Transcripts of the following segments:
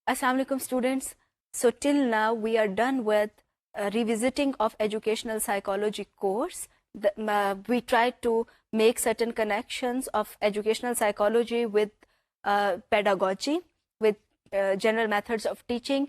Assalamu alaikum students. So till now we are done with revisiting of educational psychology course. We tried to make certain connections of educational psychology with pedagogy, with general methods of teaching.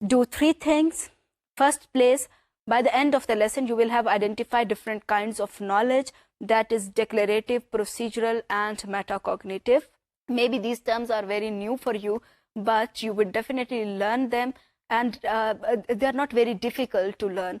do three things. First place, by the end of the lesson you will have identified different kinds of knowledge, that is declarative, procedural and metacognitive. Maybe these terms are very new for you, but you would definitely learn them and they are not very difficult to learn.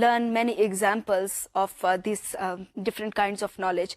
learn many examples of these different kinds of knowledge.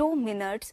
2 minutes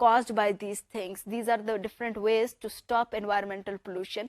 caused by these things. These are the different ways to stop environmental pollution.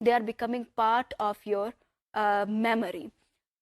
They are becoming part of your memory.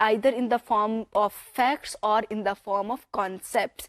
either in the form of facts or in the form of concepts.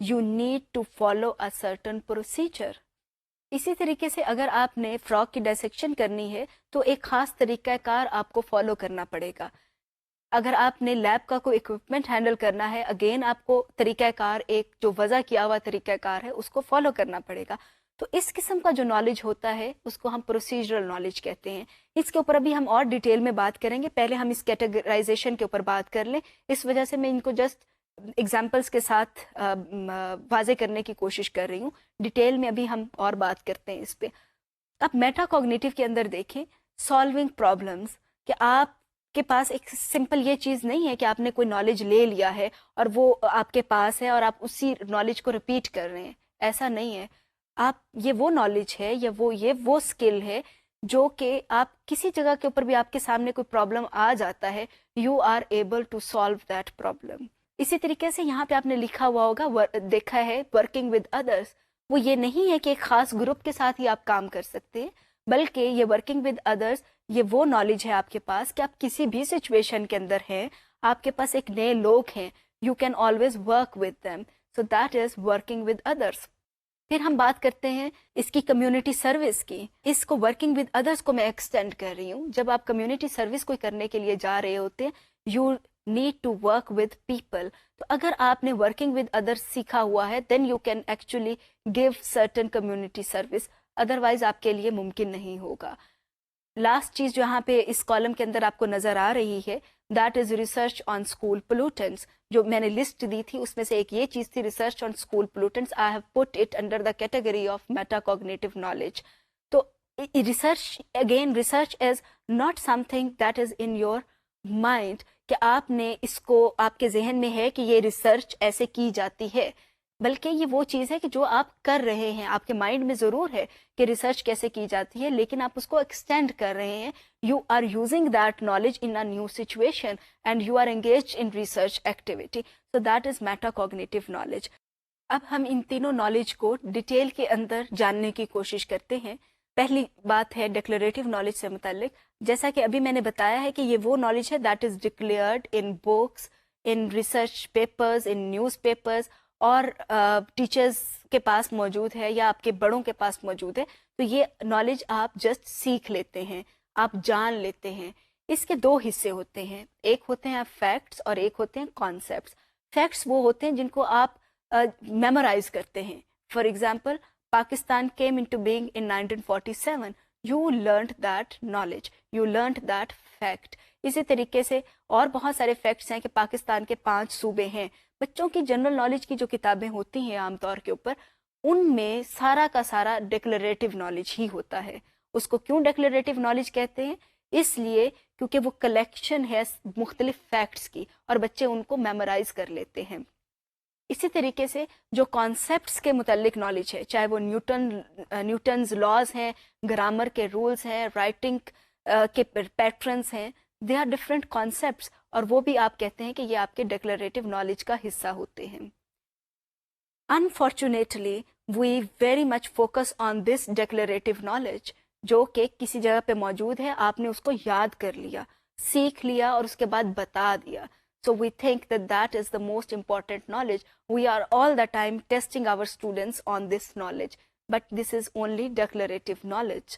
you need to follow a certain procedure. اسی طریقے سے اگر آپ نے فراگ کی dissection کرنی ہے تو ایک خاص طریقہ کار آپ کو فالو کرنا پڑے گا. اگر آپ نے لیب کا کوئی اکوپمنٹ ہینڈل کرنا ہے، اگین آپ کو طریقہ کار، ایک جو وضع کیا ہوا طریقہ کار ہے اس کو فالو کرنا پڑے گا. تو اس قسم کا جو نالج ہوتا ہے اس کو ہم پروسیجرل نالج کہتے ہیں. اس کے اوپر ابھی ہم اور ڈیٹیل میں بات کریں گے، پہلے ہم اس کیٹیگرائزیشن کے اوپر بات کر لیں. اس وجہ سے میں ان کو جسٹ ایگزامپلس کے ساتھ واضح کرنے کی کوشش کر رہی ہوں. ڈیٹیل میں ابھی ہم اور بات کرتے ہیں اس پہ. اب میٹا کوگنیٹو کے اندر دیکھیں سالونگ پرابلمس، کہ آپ کے پاس ایک سمپل یہ چیز نہیں ہے کہ آپ نے کوئی نالج لے لیا ہے اور وہ آپ کے پاس ہے اور آپ اسی نالج کو ریپیٹ کر رہے ہیں. ایسا نہیں ہے. آپ یہ وہ نالج ہے یا وہ اسکل ہے جو کہ آپ کسی جگہ کے اوپر بھی آپ کے سامنے کوئی پرابلم آ جاتا ہے، you are able to solve that problem. اسی طریقے سے یہاں پہ آپ نے لکھا ہوا ہوگا، دیکھا ہے ورکنگ ود ادرس. وہ یہ نہیں ہے کہ ایک خاص گروپ کے ساتھ ہی آپ کام کر سکتے ہیں، بلکہ یہ ورکنگ ود ادرس یہ وہ نالج ہے آپ کے پاس کہ آپ کسی بھی سچویشن کے اندر ہیں، آپ کے پاس ایک نئے لوگ ہیں، you can always work with them. So that is working with others. پھر ہم بات کرتے ہیں اس کی کمیونٹی سروس کی. اس کو ورکنگ ود ادرس کو میں ایکسٹینڈ کر رہی ہوں. جب آپ کمیونٹی سروس کوئی کرنے کے لیے جا رہے ہوتے ہیں، you need to work with people. تو اگر آپ نے ورکنگ ود ادرس سیکھا ہوا ہے then you can actually give certain community service, otherwise آپ کے لیے ممکن نہیں ہوگا. لاسٹ چیز جو یہاں پہ اس کالم کے اندر آپ کو نظر آ رہی ہے that is research on school pollutants. جو میں نے لسٹ دی تھی اس میں سے ایک یہ چیز تھی research on school pollutants. I have put it under the category of meta cognitive knowledge. تو research again research is not something that is in your mind کہ آپ نے اس کو آپ کے ذہن میں ہے کہ یہ ریسرچ ایسے کی جاتی ہے، بلکہ یہ وہ چیز ہے کہ جو آپ کر رہے ہیں. آپ کے مائنڈ میں ضرور ہے کہ ریسرچ کیسے کی جاتی ہے، لیکن آپ اس کو ایکسٹینڈ کر رہے ہیں. You are using that knowledge in a new situation and you are engaged in research activity. So that is meta cognitive knowledge. اب ہم ان تینوں نالج کو ڈیٹیل کے اندر جاننے کی کوشش کرتے ہیں. پہلی بات ہے ڈکلریٹو نالج سے متعلق. جیسا کہ ابھی میں نے بتایا ہے کہ یہ وہ نالج ہے that is declared in books, in research papers, in news papers, اور ٹیچرز کے پاس موجود ہے یا آپ کے بڑوں کے پاس موجود ہے. تو یہ نالج آپ جسٹ سیکھ لیتے ہیں، آپ جان لیتے ہیں. اس کے دو حصے ہوتے ہیں، ایک ہوتے ہیں فیکٹس اور ایک ہوتے ہیں کانسیپٹس. فیکٹس وہ ہوتے ہیں جن کو آپ میمورائز کرتے ہیں. For example Pakistan came into being in 1947. You learned that knowledge. You learned that fact. اسی طریقے سے اور بہت سارے فیکٹس ہیں کہ پاکستان کے 5 صوبے ہیں. بچوں کی جنرل نالج کی جو کتابیں ہوتی ہیں عام طور کے اوپر، ان میں سارا کا سارا ڈکلریٹو نالج ہی ہوتا ہے. اس کو کیوں ڈکلریٹو نالج کہتے ہیں؟ اس لیے کیونکہ وہ کلیکشن ہے مختلف فیکٹس کی اور بچے ان کو میمورائز کر لیتے ہیں. اسی طریقے سے جو کانسیپٹس کے متعلق نالج ہے، چاہے وہ نیوٹنز لاز ہیں، گرامر کے رولز ہیں، رائٹنگ کے پیٹرنس ہیں، دے آر ڈفرینٹ کانسیپٹس، اور وہ بھی آپ کہتے ہیں کہ یہ آپ کے ڈکلریٹو نالج کا حصہ ہوتے ہیں. Unfortunately we very much focus on this declarative knowledge, جو کہ کسی جگہ پہ موجود ہے، آپ نے اس کو یاد کر لیا، سیکھ لیا اور اس کے بعد بتا دیا. So we think that that is the most important knowledge. We are all the time testing our students on this knowledge, but this is only declarative knowledge.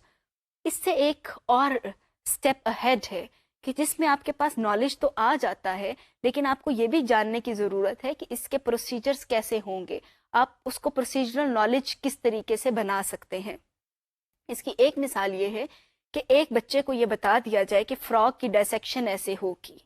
اس سے ایک اور اسٹیپ اہیڈ ہے کہ جس میں آپ کے پاس نالج تو آ جاتا ہے، لیکن آپ کو یہ بھی جاننے کی ضرورت ہے کہ اس کے پروسیجرز کیسے ہوں گے، آپ اس کو پروسیجرل نالج کس طریقے سے بنا سکتے ہیں. اس کی ایک مثال یہ ہے کہ ایک بچے کو یہ بتا دیا جائے کہ فراگ کی ڈائسیکشن ایسے ہوگی.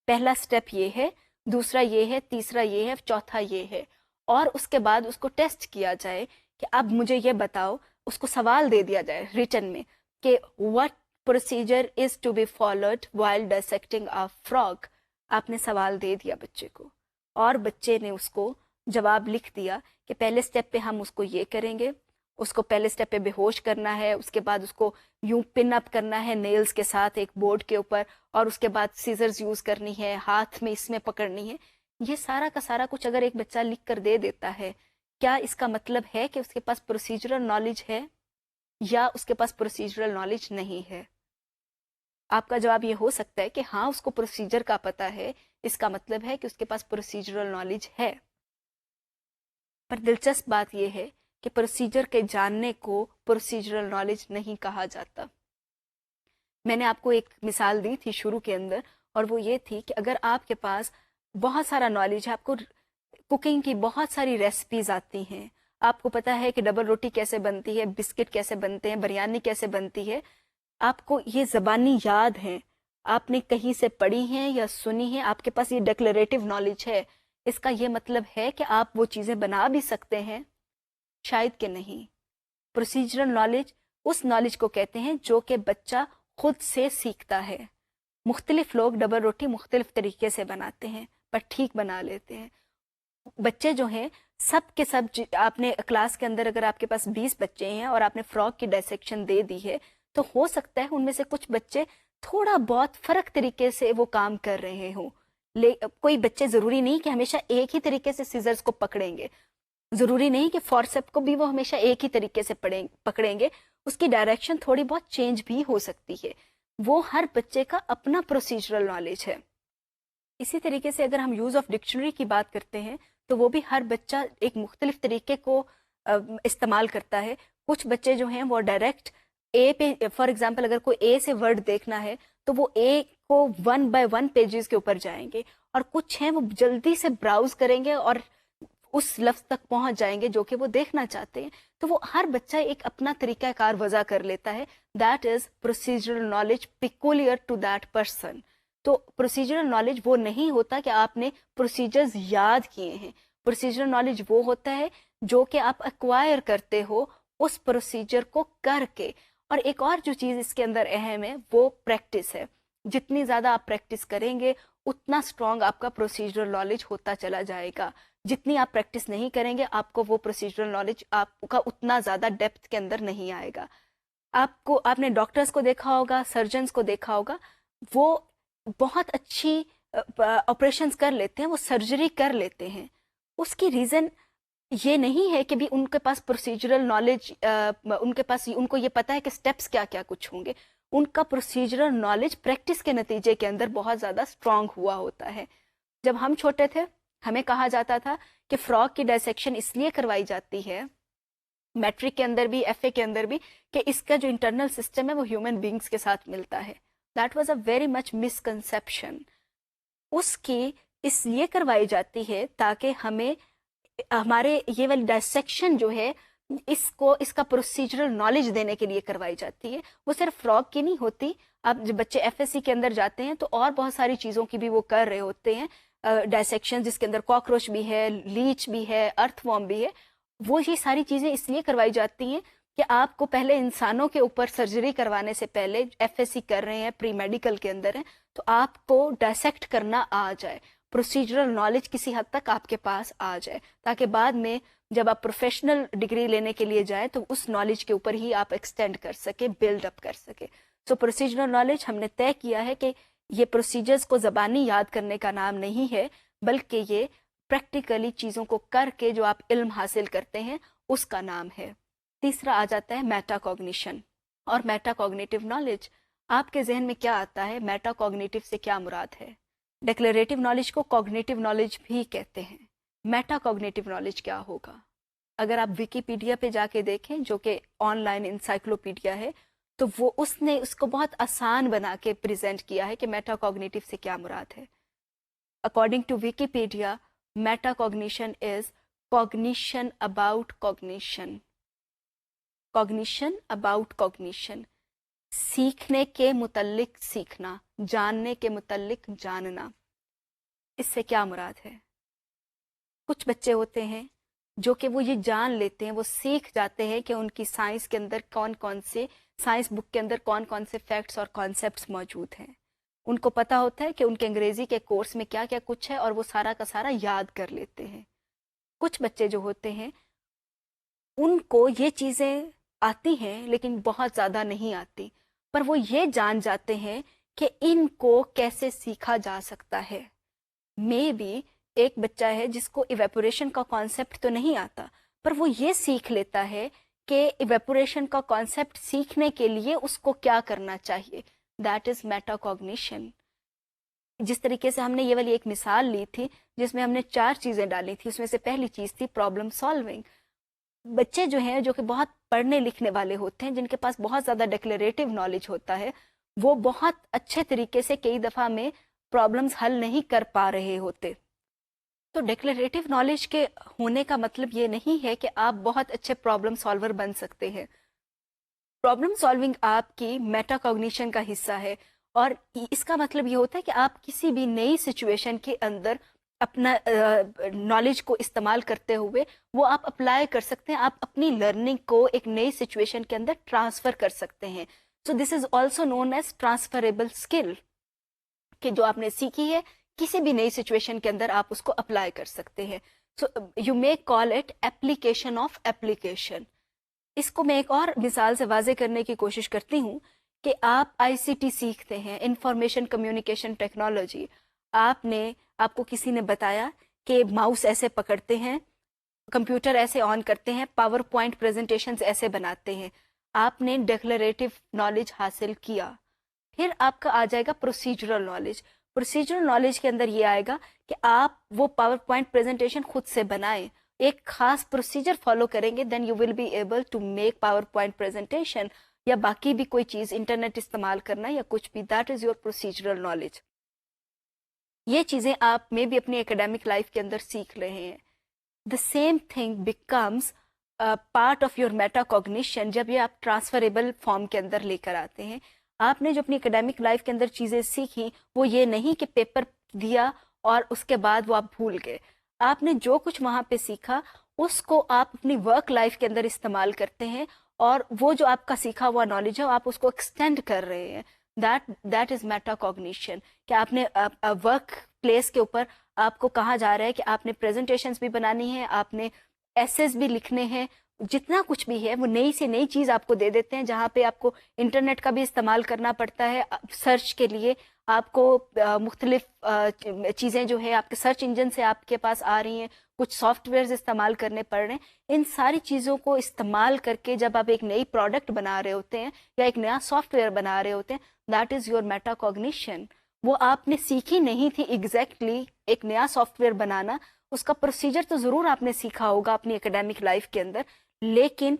پہلا سٹیپ یہ ہے، دوسرا یہ ہے، تیسرا یہ ہے، چوتھا یہ ہے، اور اس کے بعد اس کو ٹیسٹ کیا جائے کہ اب مجھے یہ بتاؤ. اس کو سوال دے دیا جائے ریٹن میں کہ what procedure is to be followed while dissecting a frog. آپ نے سوال دے دیا بچے کو اور بچے نے اس کو جواب لکھ دیا کہ پہلے سٹیپ پہ ہم اس کو یہ کریں گے، اس کو پہلے سٹیپ پہ بے ہوش کرنا ہے، اس کے بعد اس کو یوں پن اپ کرنا ہے نیلز کے ساتھ ایک بورڈ کے اوپر، اور اس کے بعد سیزرز یوز کرنی ہے، ہاتھ میں اس میں پکڑنی ہے. یہ سارا کا سارا کچھ اگر ایک بچہ لکھ کر دے دیتا ہے، کیا اس کا مطلب ہے کہ اس کے پاس پروسیجرل نالج ہے یا اس کے پاس پروسیجرل نالج نہیں ہے؟ آپ کا جواب یہ ہو سکتا ہے کہ ہاں اس کو پروسیجر کا پتہ ہے، اس کا مطلب ہے کہ اس کے پاس پروسیجرل نالج ہے. پر دلچسپ بات یہ ہے کہ پروسیجر کے جاننے کو پروسیجرل نالج نہیں کہا جاتا. میں نے آپ کو ایک مثال دی تھی شروع کے اندر، اور وہ یہ تھی کہ اگر آپ کے پاس بہت سارا نالج ہے، آپ کو کوکنگ کی بہت ساری ریسپیز آتی ہیں، آپ کو پتا ہے کہ ڈبل روٹی کیسے بنتی ہے، بسکٹ کیسے بنتے ہیں، بریانی کیسے بنتی ہے، آپ کو یہ زبانی یاد ہیں، آپ نے کہیں سے پڑھی ہیں یا سنی ہیں، آپ کے پاس یہ ڈیکلریٹو نالج ہے، اس کا یہ مطلب ہے کہ آپ وہ چیزیں بنا بھی سکتے ہیں؟ شاید کہ نہیں. پروسیجرل نالج اس نالج کو کہتے ہیں جو کہ بچہ خود سے سیکھتا ہے. مختلف لوگ ڈبل روٹی مختلف طریقے سے بناتے ہیں پر ٹھیک بنا لیتے ہیں. بچے جو ہیں سب کے سب، آپ نے کلاس کے اندر اگر آپ کے پاس 20 بچے ہیں اور آپ نے فراک کی ڈائسیکشن دے دی ہے، تو ہو سکتا ہے ان میں سے کچھ بچے تھوڑا بہت فرق طریقے سے وہ کام کر رہے ہوں. کوئی بچے ضروری نہیں کہ ہمیشہ ایک ہی طریقے سے سیزرز کو پکڑیں گے، ضروری نہیں کہ فورسپ کو بھی وہ ہمیشہ ایک ہی طریقے سے پکڑیں گے، اس کی ڈائریکشن تھوڑی بہت چینج بھی ہو سکتی ہے. وہ ہر بچے کا اپنا پروسیجرل نالج ہے. اسی طریقے سے اگر ہم یوز آف ڈکشنری کی بات کرتے ہیں تو وہ بھی ہر بچہ ایک مختلف طریقے کو استعمال کرتا ہے. کچھ بچے جو ہیں وہ ڈائریکٹ اے پہ، فار ایگزامپل اگر کوئی اے سے ورڈ دیکھنا ہے تو وہ اے کو 1 by 1 پیجز کے اوپر جائیں گے، اور کچھ ہیں وہ جلدی سے براؤز کریں گے اور اس لفظ تک پہنچ جائیں گے جو کہ وہ دیکھنا چاہتے ہیں. تو وہ ہر بچہ ایک اپنا طریقہ کار وضع کر لیتا ہے. That is procedural knowledge peculiar to that person. تو پروسیجرل نالج وہ نہیں ہوتا کہ آپ نے پروسیجرز یاد کیے ہیں. پروسیجرل نالج وہ ہوتا ہے جو کہ آپ ایکوائر کرتے ہو اس پروسیجر کو کر کے. اور ایک اور جو چیز اس کے اندر اہم ہے وہ پریکٹس ہے. جتنی زیادہ آپ پریکٹس کریں گے اتنا اسٹرانگ آپ کا پروسیجرل نالج ہوتا چلا جائے گا. جتنی آپ پریکٹس نہیں کریں گے آپ کو وہ پروسیجرل نالج آپ کا اتنا زیادہ ڈیپتھ کے اندر نہیں آئے گا. آپ نے ڈاکٹرز کو دیکھا ہوگا، سرجنز کو دیکھا ہوگا، وہ بہت اچھی آپریشنز کر لیتے ہیں، وہ سرجری کر لیتے ہیں. اس کی ریزن یہ نہیں ہے کہ بھی ان کے پاس پروسیجرل نالج، ان کو یہ پتہ ہے کہ سٹیپس کیا کیا کچھ ہوں گے. ان کا پروسیجرل نالج پریکٹس کے نتیجے کے اندر بہت زیادہ اسٹرانگ ہوا ہوتا ہے. جب ہم چھوٹے تھے ہمیں کہا جاتا تھا کہ فراک کی ڈائسیکشن اس لیے کروائی جاتی ہے، میٹرک کے اندر بھی، ایف اے کے اندر بھی، کہ اس کا جو انٹرنل سسٹم ہے وہ ہیومن بینگز کے ساتھ ملتا ہے. That was a very much misconception. اس کی اس لیے کروائی جاتی ہے تاکہ ہمارے یہ والی ڈائسیکشن جو ہے اس کا پروسیجرل نالج دینے کے لیے کروائی جاتی ہے. وہ صرف فراک کی نہیں ہوتی. اب جب بچے ایف ایس سی کے اندر جاتے ہیں تو اور بہت ساری چیزوں کی بھی وہ کر رہے ہوتے ہیں ڈائسیکشن، جس کے اندر کاکروچ بھی ہے، لیچ بھی ہے، ارتھ وارم بھی ہے. وہ یہ ساری چیزیں اس لیے کروائی جاتی ہیں کہ آپ کو پہلے انسانوں کے اوپر سرجری کروانے سے پہلے، ایف ایس سی کر رہے ہیں، پری میڈیکل کے اندر ہیں، تو آپ کو ڈائسیکٹ کرنا آ جائے، پروسیجرل نالج کسی حد تک آپ کے پاس آ جائے، تاکہ بعد میں جب آپ پروفیشنل ڈگری لینے کے لیے جائیں تو اس نالج کے اوپر ہی آپ ایکسٹینڈ کر سکے، بلڈ اپ کر سکے. سو پروسیجرل نالج ہم نے طے کیا ہے کہ یہ پروسیجرز کو زبانی یاد کرنے کا نام نہیں ہے، بلکہ یہ پریکٹیکلی چیزوں کو کر کے جو آپ علم حاصل کرتے ہیں اس کا نام ہے. تیسرا آ جاتا ہے میٹا کوگنیشن اور میٹا کوگنیٹو نالج. آپ کے ذہن میں کیا آتا ہے؟ میٹا کوگنیٹو سے کیا مراد ہے؟ ڈیکلریٹو نالج کو کوگنیٹو نالج بھی کہتے ہیں. میٹا کوگنیٹو نالج کیا ہوگا؟ اگر آپ ویکیپیڈیا پہ جا کے دیکھیں جو کہ آن لائن انسائکلوپیڈیا ہے، تو وہ اس نے اس کو بہت آسان بنا کے پریزنٹ کیا ہے کہ میٹا کوگنیٹو سے کیا مراد ہے. According to Wikipedia, meta cognition is cognition about cognition. cognition about cognition. سیکھنے کے متعلق سیکھنا، جاننے کے متعلق جاننا. اس سے کیا مراد ہے؟ کچھ بچے ہوتے ہیں جو کہ وہ یہ جان لیتے ہیں، وہ سیکھ جاتے ہیں کہ ان کی سائنس کے اندر سائنس بک کے اندر کون کون سے فیکٹس اور کانسیپٹس موجود ہیں. ان کو پتا ہوتا ہے کہ ان کے انگریزی کے کورس میں کیا کیا کچھ ہے، اور وہ سارا کا سارا یاد کر لیتے ہیں. کچھ بچے جو ہوتے ہیں ان کو یہ چیزیں آتی ہیں لیکن بہت زیادہ نہیں آتی، پر وہ یہ جان جاتے ہیں کہ ان کو کیسے سیکھا جا سکتا ہے. مے بی ایک بچہ ہے جس کو ایویپوریشن کا کانسیپٹ تو نہیں آتا، پر وہ یہ سیکھ لیتا ہے کہ ایویپوریشن کا کانسیپٹ سیکھنے کے لیے اس کو کیا کرنا چاہیے. That is meta cognition. جس طریقے سے ہم نے یہ والی ایک مثال لی تھی جس میں ہم نے 4 چیزیں ڈالی تھی، اس میں سے پہلی چیز تھی پرابلم سالونگ. بچے جو ہیں جو کہ بہت پڑھنے لکھنے والے ہوتے ہیں، جن کے پاس بہت زیادہ ڈکلیریٹو نالج ہوتا ہے، وہ بہت اچھے طریقے سے کئی دفعہ میں پرابلمس حل نہیں کر پا رہے ہوتے. تو ڈکلیریٹو نالج کے ہونے کا مطلب یہ نہیں ہے کہ آپ بہت اچھے پرابلم سالور بن سکتے ہیں. پرابلم سالونگ آپ کی میٹا کوگنیشن کا حصہ ہے، اور اس کا مطلب یہ ہوتا ہے کہ آپ کسی بھی نئی سچویشن کے اندر اپنا نالج کو استعمال کرتے ہوئے وہ آپ اپلائی کر سکتے ہیں، آپ اپنی لرننگ کو ایک نئی سچویشن کے اندر ٹرانسفر کر سکتے ہیں. So this is also known as transferable skill, کہ جو آپ نے سیکھی ہے کسی بھی نئی سچویشن کے اندر آپ اس کو اپلائی کر سکتے ہیں. So you may call it application of application. اس کو میں ایک اور مثال سے واضح کرنے کی کوشش کرتی ہوں کہ آپ آئی سی ٹی سیکھتے ہیں، انفارمیشن کمیونیکیشن ٹیکنالوجی. آپ کو کسی نے بتایا کہ ماؤس ایسے پکڑتے ہیں، کمپیوٹر ایسے آن کرتے ہیں، پاور پوائنٹ پریزنٹیشنز ایسے بناتے ہیں. آپ نے ڈیکلریٹو نالج حاصل کیا. پھر آپ کا آ جائے گا پروسیجرل نالج. پروسیجرل نالج کے اندر یہ آئے گا کہ آپ وہ پاور پوائنٹ پریزنٹیشن خود سے بنائیں، ایک خاص پروسیجر فالو کریں گے، then you will be able to make power point presentation, یا باقی بھی کوئی چیز انٹرنیٹ استعمال کرنا یا کچھ بھی. That is your procedural knowledge. یہ چیزیں آپ میں بھی اپنی اکیڈیمک لائف کے اندر سیکھ رہے ہیں. The same thing becomes part of your meta cognition جب یہ آپ ٹرانسفریبل فارم کے اندر لے کر آتے ہیں. آپ نے جو اپنی اکیڈیمک لائف کے اندر چیزیں سیکھی وہ یہ نہیں کہ پیپر دیا اور اس کے بعد وہ آپ بھول گئے. آپ نے جو کچھ وہاں پہ سیکھا اس کو آپ اپنی ورک لائف کے اندر استعمال کرتے ہیں، اور وہ جو آپ کا سیکھا ہوا نالج ہے آپ اس کو ایکسٹینڈ کر رہے ہیں. That is meta cognition. کہ آپ نے ورک پلیس کے اوپر آپ کو کہا جا رہا ہے کہ آپ نے پریزنٹیشنز بھی بنانی ہے، آپ نے ایسیز بھی لکھنے ہیں، جتنا کچھ بھی ہے وہ نئی سے نئی چیز آپ کو دے دیتے ہیں، جہاں پہ آپ کو انٹرنیٹ کا بھی استعمال کرنا پڑتا ہے سرچ کے لیے. آپ کو مختلف چیزیں جو ہے آپ کے سرچ انجن سے آپ کے پاس آ رہی ہیں، کچھ سافٹ ویئرز استعمال کرنے پڑ رہے ہیں. ان ساری چیزوں کو استعمال کر کے جب آپ ایک نئی پروڈکٹ بنا رہے ہوتے ہیں یا ایک نیا سافٹ ویئر بنا رہے ہوتے ہیں، that is your meta cognition. وہ آپ نے سیکھی نہیں تھی ایگزیکٹلی ایک نیا سافٹ ویئر بنانا، اس کا پروسیجر تو ضرور آپ نے سیکھا ہوگا اپنی اکیڈیمک لائف کے اندر، لیکن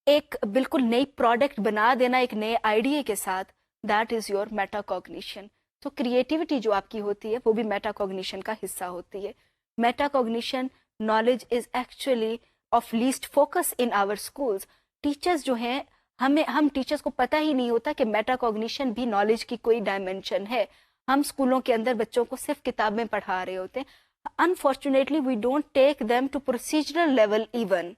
ایک بالکل نئی پروڈکٹ بنا دینا ایک نئے آئیڈیا کے ساتھ، that is your meta cognition. تو کریٹیوٹی جو آپ کی ہوتی ہے وہ بھی میٹا کوگنیشن کا حصہ ہوتی ہے. Meta cognition knowledge is actually of least focus in our schools. Teachers جو ہیں ہم ٹیچرز کو پتہ ہی نہیں ہوتا کہ میٹا کوگنیشن بھی نالج کی کوئی ڈائمینشن ہے. ہم اسکولوں کے اندر بچوں کو صرف کتابیں پڑھا رہے ہوتے ہیں. Unfortunately, we don't take them to procedural level even.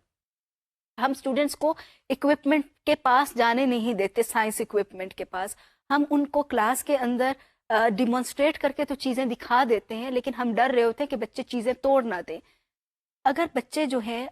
ہم اسٹوڈینٹس کو اکوپمنٹ کے پاس جانے نہیں دیتے، سائنس اکوپمنٹ کے پاس. ہم ان کو کلاس کے اندر ڈیمونسٹریٹ کر کے تو چیزیں دکھا دیتے ہیں، لیکن ہم ڈر رہے ہوتے ہیں کہ بچے چیزیں توڑ نہ دیں. اگر بچے جو ہیں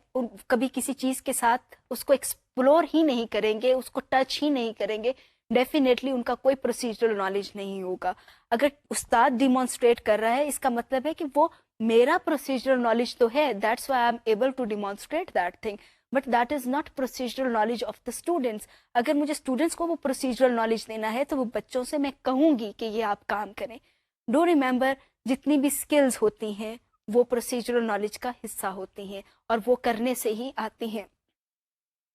کبھی کسی چیز کے ساتھ اس کو ایکسپلور ہی نہیں کریں گے، اس کو ٹچ ہی نہیں کریں گے، ڈیفینیٹلی ان کا کوئی پروسیجرل نالج نہیں ہوگا. اگر استاد ڈیمونسٹریٹ کر رہا ہے اس کا مطلب ہے کہ وہ میرا پروسیجرل نالج تو ہے، that's why I am able to demonstrate that thing, but that is not procedural knowledge of the students. اگر مجھے اسٹوڈنٹس کو وہ پروسیجرل نالج دینا ہے تو وہ بچوں سے میں کہوں گی کہ یہ آپ کام کریں. ڈو ریمبر جتنی بھی اسکلز ہوتی ہیں وہ پروسیجرل نالج کا حصہ ہوتی ہیں اور وہ کرنے سے ہی آتی ہیں.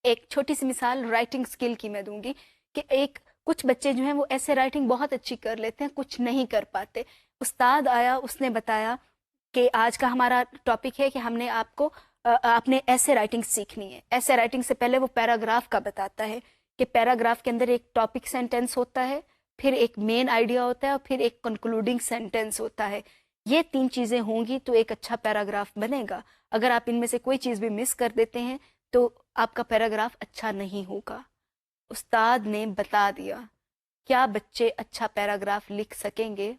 ایک چھوٹی سی مثال رائٹنگ اسکل کی میں دوں گی کہ کچھ بچے جو ہیں وہ ایسے رائٹنگ بہت اچھی کر لیتے ہیں، کچھ نہیں کر پاتے. استاد آیا، اس نے بتایا کہ آج کا ہمارا ٹاپک ہے کہ آپ نے ایسے رائٹنگ سیکھنی ہے. ایسے رائٹنگ سے پہلے وہ پیراگراف کا بتاتا ہے کہ پیراگراف کے اندر ایک ٹاپک سینٹینس ہوتا ہے، پھر ایک مین آئیڈیا ہوتا ہے اور پھر ایک کنکلوڈنگ سینٹینس ہوتا ہے. یہ 3 چیزیں ہوں گی تو ایک اچھا پیراگراف بنے گا. اگر آپ ان میں سے کوئی چیز بھی مس کر دیتے ہیں تو آپ کا پیراگراف اچھا نہیں ہوگا. استاد نے بتا دیا. کیا بچے اچھا پیراگراف لکھ سکیں گے؟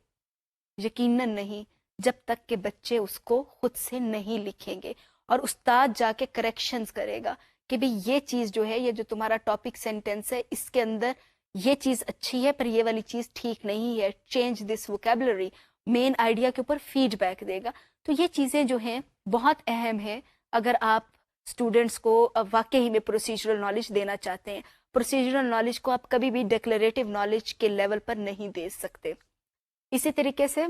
یقیناً نہیں، جب تک کہ بچے اس کو خود سے نہیں لکھیں گے اور استاد جا کے کریکشنز کرے گا کہ بھی یہ چیز جو ہے، یہ جو تمہارا ٹاپک سینٹینس ہے، اس کے اندر یہ چیز اچھی ہے پر یہ والی چیز ٹھیک نہیں ہے، change this vocabulary. Main idea کے اوپر فیڈ بیک دے گا. تو یہ چیزیں جو ہیں بہت اہم ہیں اگر آپ اسٹوڈینٹس کو واقعی میں پروسیجرل نالج دینا چاہتے ہیں. پروسیجرل نالج کو آپ کبھی بھی ڈکلیریٹو نالج کے لیول پر نہیں دے سکتے. اسی طریقے سے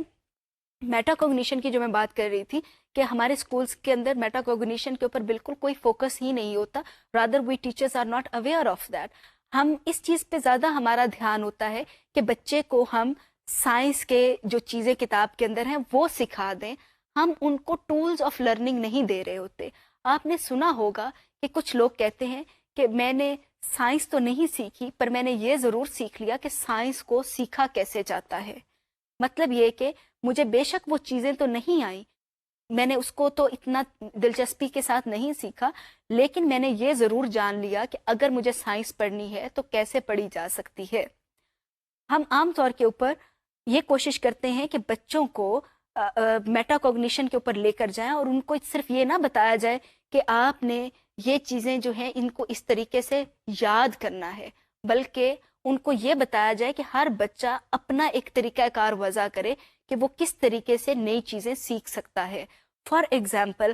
میٹا کوگنیشن کی جو میں بات کر رہی تھی کہ ہمارے اسکولس کے اندر میٹا کوگنیشن کے اوپر بالکل کوئی فوکس ہی نہیں ہوتا، rather we teachers are not aware of that. ہم اس چیز پہ زیادہ ہمارا دھیان ہوتا ہے کہ بچے کو ہم سائنس کے جو چیزیں کتاب کے اندر ہیں وہ سکھا دیں، ہم ان کو ٹولز آف لرننگ نہیں دے رہے ہوتے. آپ نے سنا ہوگا کہ کچھ لوگ کہتے ہیں کہ میں نے سائنس تو نہیں سیکھی پر میں نے یہ ضرور سیکھ لیا کہ سائنس کو سیکھا کیسے جاتا ہے. مطلب یہ کہ مجھے بے شک وہ چیزیں تو نہیں آئیں، میں نے اس کو تو اتنا دلچسپی کے ساتھ نہیں سیکھا، لیکن میں نے یہ ضرور جان لیا کہ اگر مجھے سائنس پڑھنی ہے تو کیسے پڑھی جا سکتی ہے. ہم عام طور کے اوپر یہ کوشش کرتے ہیں کہ بچوں کو میٹا کوگنیشن کے اوپر لے کر جائیں اور ان کو صرف یہ نہ بتایا جائے کہ آپ نے یہ چیزیں جو ہیں ان کو اس طریقے سے یاد کرنا ہے، بلکہ ان کو یہ بتایا جائے کہ ہر بچہ اپنا ایک طریقہ کار وضع کرے کہ وہ کس طریقے سے نئی چیزیں سیکھ سکتا ہے. فار ایگزامپل،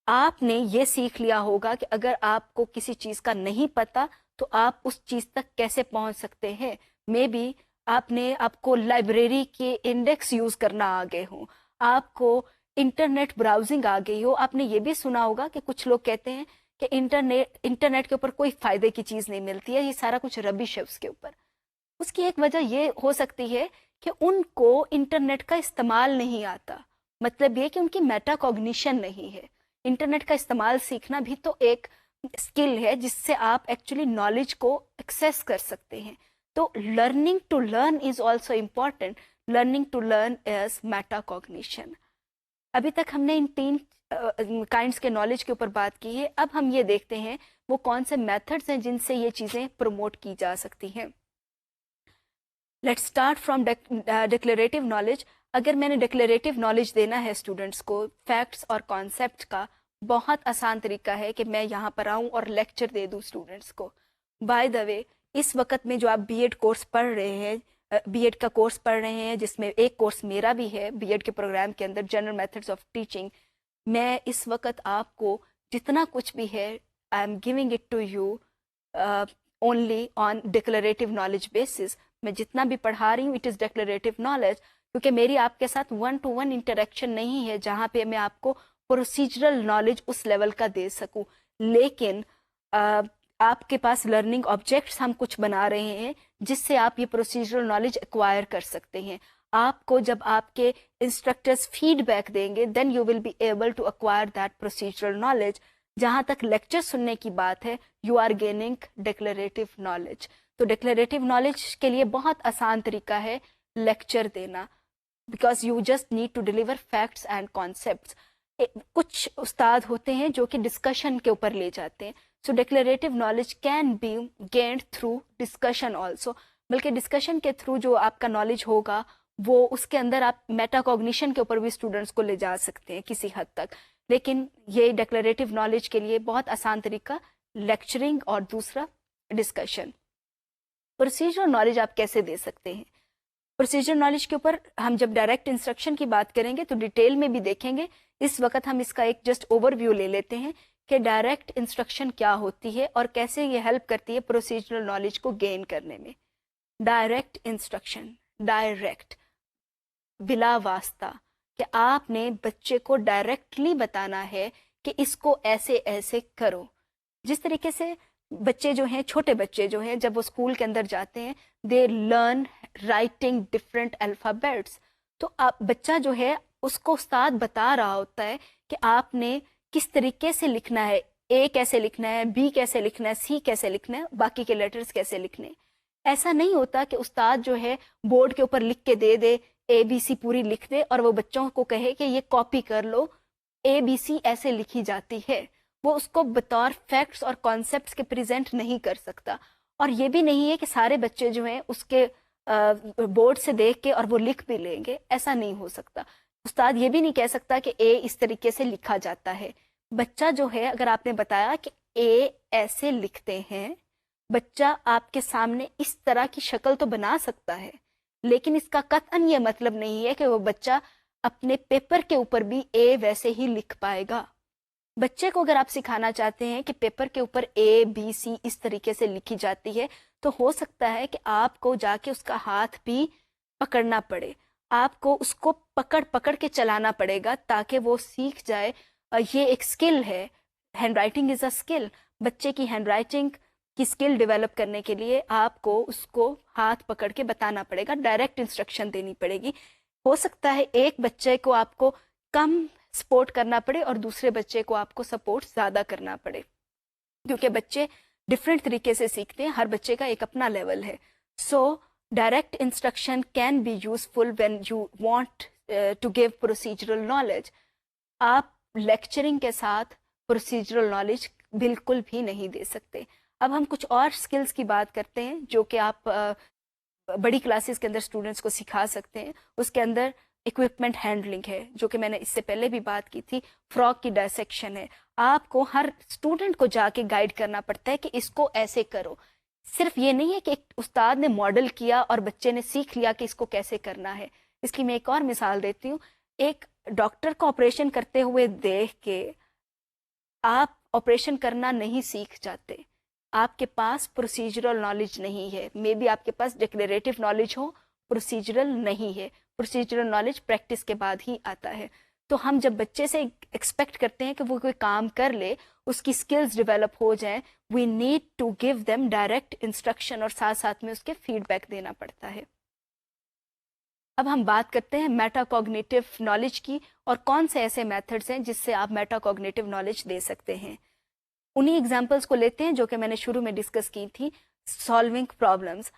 آپ نے یہ سیکھ لیا ہوگا کہ اگر آپ کو کسی چیز کا نہیں پتہ تو آپ اس چیز تک کیسے پہنچ سکتے ہیں. مے بی آپ کو لائبریری کے انڈیکس یوز کرنا آ گئے ہوں، آپ کو انٹرنیٹ براؤزنگ آ گئی ہو. آپ نے یہ بھی سنا ہوگا کہ کچھ لوگ کہتے ہیں کہ انٹرنیٹ کے اوپر کوئی فائدے کی چیز نہیں ملتی ہے، یہ سارا کچھ ربش ہے اس کے اوپر. اس کی ایک وجہ یہ ہو سکتی ہے کہ ان کو انٹرنیٹ کا استعمال نہیں آتا، مطلب یہ کہ ان کی میٹا کوگنیشن نہیں ہے. انٹرنیٹ کا استعمال سیکھنا بھی تو ایک اسکل ہے جس سے آپ ایکچولی نالج کو ایکسیس کر سکتے ہیں. تو learning to learn is also important. Learning to learn is meta cognition. ابھی تک ہم نے ان 3 کائنڈس کے نالج کے اوپر بات کی ہے. اب ہم یہ دیکھتے ہیں وہ کون سے میتھڈز ہیں جن سے یہ چیزیں پروموٹ کی جا سکتی ہیں. Let's start from declarative knowledge. اگر میں نے ڈکلیریٹو نالج دینا ہے اسٹوڈنٹس کو فیکٹس اور کانسیپٹ کا، بہت آسان طریقہ ہے کہ میں یہاں پر آؤں اور لیکچر دے دوں اسٹوڈنٹس کو. بائی دا وے، اس وقت میں جو آپ بی ایڈ کورس پڑھ رہے ہیں، بی ایڈ کا کورس پڑھ رہے ہیں جس میں ایک کورس میرا بھی ہے بی ایڈ کے پروگرام کے اندر، جنرل میتھڈز آف ٹیچنگ، میں اس وقت آپ کو جتنا کچھ بھی ہے I am giving it to you only on declarative knowledge basis. میں جتنا بھی پڑھا رہی ہوں اٹ از ڈکلیریٹو نالج، کیونکہ میری آپ کے ساتھ 1-to-1 انٹریکشن نہیں ہے جہاں پہ میں آپ کو پروسیجرل نالج اس لیول کا دے سکوں. لیکن آپ کے پاس لرننگ آبجیکٹس ہم کچھ بنا رہے ہیں جس سے آپ یہ پروسیجرل نالج ایکوائر کر سکتے ہیں. آپ کو جب آپ کے انسٹرکٹرز فیڈ بیک دیں گے then you will be able to acquire that procedural knowledge. جہاں تک لیکچر سننے کی بات ہے، you are gaining declarative knowledge. تو ڈکلیریٹو نالج کے لیے بہت آسان طریقہ ہے لیکچر دینا، because you just need to deliver facts and concepts. کچھ استاد ہوتے ہیں جو کہ ڈسکشن کے اوپر لے جاتے ہیں. So declarative knowledge can be gained through discussion also. بلکہ ڈسکشن کے تھرو جو آپ کا نالج ہوگا وہ اس کے اندر آپ میٹا کوگنیشن کے اوپر بھی اسٹوڈنٹس کو لے جا سکتے ہیں کسی حد تک. لیکن یہ ڈکلیریٹو نالج کے لیے بہت آسان طریقہ لیکچرنگ اور دوسرا ڈسکشن. پروسیجر نالج آپ کیسے دے سکتے ہیں؟ پروسیجر نالج کے اوپر ہم جب ڈائریکٹ انسٹرکشن کی بات کریں گے تو ڈیٹیل میں بھی دیکھیں گے. اس وقت ہم اس کا ایک جسٹ اوور ویو لے لیتے ہیں کہ ڈائریکٹ انسٹرکشن کیا ہوتی ہے اور کیسے یہ ہیلپ کرتی ہے پروسیجرل نالج کو گین کرنے میں. ڈائریکٹ انسٹرکشن، ڈائریکٹ، بلا واسطہ، کہ آپ نے بچے کو ڈائریکٹلی بتانا ہے کہ اس کو ایسے ایسے کرو. جس طریقے سے بچے جو ہیں، چھوٹے بچے جو ہیں، جب وہ اسکول کے اندر جاتے ہیں they learn writing different alphabets. تو بچہ جو ہے اس کو استاد بتا رہا ہوتا ہے کہ آپ نے کس طریقے سے لکھنا ہے، اے کیسے لکھنا ہے، بی کیسے لکھنا ہے، سی کیسے لکھنا ہے، باقی کے لیٹرز کیسے لکھنے. ایسا نہیں ہوتا کہ استاد جو ہے بورڈ کے اوپر لکھ کے دے دے، اے بی سی پوری لکھ دے اور وہ بچوں کو کہے کہ یہ کاپی کر لو، اے بی سی ایسے لکھی جاتی ہے. وہ اس کو بطور فیکٹس اور کانسیپٹس کے پریزنٹ نہیں کر سکتا. اور یہ بھی نہیں ہے کہ سارے بچے جو ہیں اس کے بورڈ سے دیکھ کے اور وہ لکھ بھی لیں گے، ایسا نہیں ہو سکتا. استاد یہ بھی نہیں کہہ سکتا کہ اے اس طریقے سے لکھا جاتا ہے. بچہ جو ہے، اگر آپ نے بتایا کہ اے ایسے لکھتے ہیں، بچہ آپ کے سامنے اس طرح کی شکل تو بنا سکتا ہے، لیکن اس کا قطعاً یہ مطلب نہیں ہے کہ وہ بچہ اپنے پیپر کے اوپر بھی اے ویسے ہی لکھ پائے گا. بچے کو اگر آپ سکھانا چاہتے ہیں کہ پیپر کے اوپر اے بی سی اس طریقے سے لکھی جاتی ہے تو ہو سکتا ہے کہ آپ کو جا کے اس کا ہاتھ بھی پکڑنا پڑے. آپ کو اس کو پکڑ پکڑ کے چلانا پڑے گا تاکہ وہ سیکھ جائے. یہ ایک اسکل ہے. Hand writing is a skill. بچے کی ہینڈ رائٹنگ کی اسکل ڈیولپ کرنے کے لیے آپ کو اس کو ہاتھ پکڑ کے بتانا پڑے گا, ڈائریکٹ انسٹرکشن دینی پڑے گی. ہو سکتا ہے ایک بچے کو آپ کو کم سپورٹ کرنا پڑے اور دوسرے بچے کو آپ کو سپورٹ زیادہ کرنا پڑے, کیونکہ بچے ڈفرینٹ طریقے سے سیکھتے ہیں, ہر بچے کا ایک اپنا لیول ہے. So direct instruction can be useful when you want to give procedural knowledge. آپ لیکچرنگ کے ساتھ پروسیجرل نالج بالکل بھی نہیں دے سکتے. اب ہم کچھ اور اسکلس کی بات کرتے ہیں جو کہ آپ بڑی کلاسز کے اندر اسٹوڈنٹس کو سکھا سکتے ہیں. اس کے اندر اکوپمنٹ ہینڈلنگ ہے, جو کہ میں نے اس سے پہلے بھی بات کی تھی. فراک کی ڈائسیکشن ہے. آپ کو ہر اسٹوڈنٹ کو جا کے گائیڈ کرنا پڑتا ہے کہ اس کو ایسے کرو. صرف یہ نہیں ہے کہ ایک استاد نے ماڈل کیا اور بچے نے سیکھ لیا کہ اس کو کیسے کرنا ہے. اس کی میں ایک اور مثال دیتی ہوں. ایک ڈاکٹر کو آپریشن کرتے ہوئے دیکھ کے آپ آپریشن کرنا نہیں سیکھ جاتے. آپ کے پاس پروسیجرل نالج نہیں ہے. مے بی آپ کے پاس ڈکلیریٹو نالج ہو, پروسیجرل نہیں ہے. پروسیجرل نالج پریکٹس کے بعد ہی آتا ہے. تو ہم جب بچے سے ایکسپیکٹ کرتے ہیں کہ وہ کوئی کام کر لے, اس کی اسکلز ڈیولپ ہو جائیں, we need to give them direct instruction اور ساتھ ساتھ میں اس کے فیڈ بیک دینا پڑتا ہے. اب ہم بات کرتے ہیں میٹا کوگنیٹو نالج کی, اور کون سے ایسے میتھڈس ہیں جس سے آپ میٹا کوگنیٹو نالج دے سکتے ہیں. انہی ایگزامپلس کو لیتے ہیں جو کہ میں نے شروع میں ڈسکس کی تھی. Solving problems.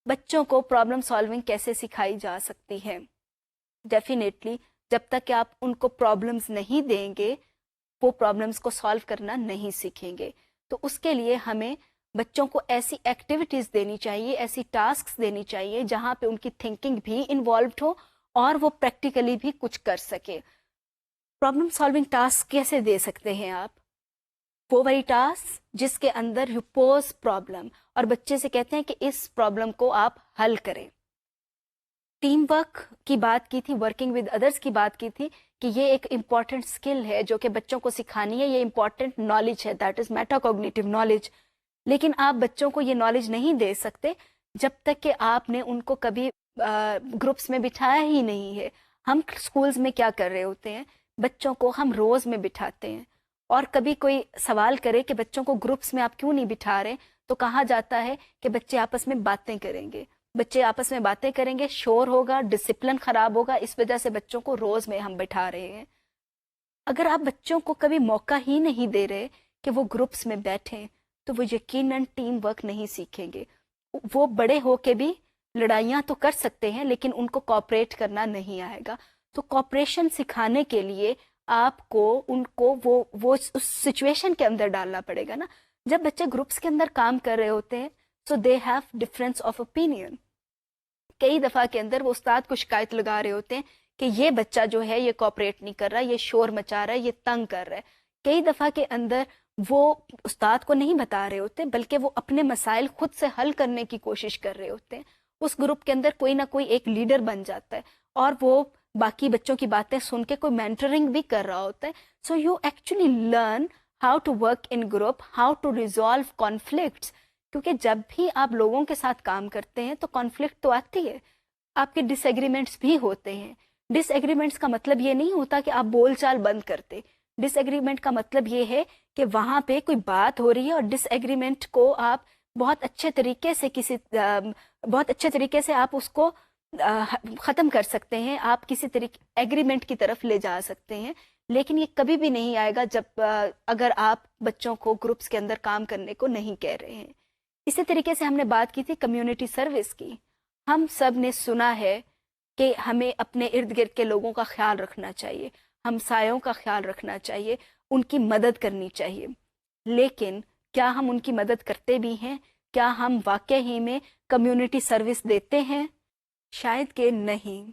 بچوں کو پرابلم سالونگ کیسے سکھائی جا سکتی ہے؟ ڈیفینیٹلی جب تک کہ آپ ان کو پرابلمس نہیں دیں گے, وہ پرابلمس کو سالو کرنا نہیں سیکھیں گے. تو اس کے لیے ہمیں بچوں کو ایسی ایکٹیویٹیز دینی چاہیے, ایسی ٹاسکس دینی چاہیے جہاں پہ ان کی تھنکنگ بھی انوالوڈ ہو اور وہ پریکٹیکلی بھی کچھ کر سکے. پرابلم سالونگ ٹاسک کیسے دے سکتے ہیں آپ؟ وہ وہی ٹاسک جس کے اندر یو پوز پرابلم اور بچے سے کہتے ہیں کہ اس پرابلم کو آپ حل کریں. ٹیم ورک کی بات کی تھی, ورکنگ ود ادرس کی بات کی تھی کہ یہ ایک امپورٹنٹ اسکل ہے جو کہ بچوں کو سکھانی ہے. یہ امپورٹنٹ نالج ہے, that is meta cognitive knowledge. لیکن آپ بچوں کو یہ نالج نہیں دے سکتے جب تک کہ آپ نے ان کو کبھی گروپس میں بٹھایا ہی نہیں ہے. ہم اسکولز میں کیا کر رہے ہوتے ہیں, بچوں کو ہم روز میں بٹھاتے ہیں, اور کبھی کوئی سوال کرے کہ بچوں کو گروپس میں آپ کیوں نہیں بٹھا رہے, تو کہا جاتا ہے کہ بچے آپس میں باتیں کریں گے. بچے آپس میں باتیں کریں گے, شور ہوگا, ڈسپلن خراب ہوگا, اس وجہ سے بچوں کو روز میں ہم بٹھا رہے ہیں. اگر آپ بچوں کو کبھی موقع ہی نہیں دے رہے کہ وہ گروپس میں بیٹھیں, تو وہ یقیناً ٹیم ورک نہیں سیکھیں گے. وہ بڑے ہو کے بھی لڑائیاں تو کر سکتے ہیں لیکن ان کو کوآپریٹ کرنا نہیں آئے گا. تو کوآپریشن سکھانے کے لیے آپ کو ان کو وہ اس سچویشن کے اندر ڈالنا پڑے گا نا. جب بچے گروپس کے اندر کام کر رہے ہوتے ہیں, so they have difference of opinion. کئی دفعہ کے اندر وہ استاد کو شکایت لگا رہے ہوتے ہیں کہ یہ بچہ جو ہے یہ کوآپریٹ نہیں کر رہا, یہ شور مچا رہا ہے, یہ تنگ کر رہا ہے. کئی دفعہ کے اندر وہ استاد کو نہیں بتا رہے ہوتے بلکہ وہ اپنے مسائل خود سے حل کرنے کی کوشش کر رہے ہوتے ہیں. اس گروپ کے اندر کوئی نہ کوئی ایک لیڈر بن جاتا ہے اور وہ باقی بچوں کی باتیں سن کے کوئی مینٹرنگ بھی کر رہا ہوتا ہے. So you actually learn how to work in group, how to resolve conflicts. کیونکہ جب بھی آپ لوگوں کے ساتھ کام کرتے ہیں تو کانفلکٹ تو آتی ہے, آپ کے ڈس ایگریمنٹس بھی ہوتے ہیں. ڈس ایگریمنٹس کا مطلب یہ نہیں ہوتا کہ آپ بول چال بند کرتے. ڈس ایگریمنٹ کا مطلب یہ ہے کہ وہاں پہ کوئی بات ہو رہی ہے اور ڈس ایگریمنٹ کو آپ بہت اچھے طریقے سے آپ اس کو ختم کر سکتے ہیں, آپ کسی طریقے ایگریمنٹ کی طرف لے جا سکتے ہیں. لیکن یہ کبھی بھی نہیں آئے گا جب اگر آپ بچوں کو گروپس کے اندر کام کرنے کو نہیں کہہ رہے ہیں. اسی طریقے سے ہم نے بات کی تھی کمیونٹی سروس کی. ہم سب نے سنا ہے کہ ہمیں اپنے ارد گرد کے لوگوں کا خیال رکھنا چاہیے, ہمسایوں کا خیال رکھنا چاہیے, ان کی مدد کرنی چاہیے. لیکن کیا ہم ان کی مدد کرتے بھی ہیں؟ کیا ہم واقع ہی میں کمیونٹی سروس دیتے ہیں؟ شاید کہ نہیں.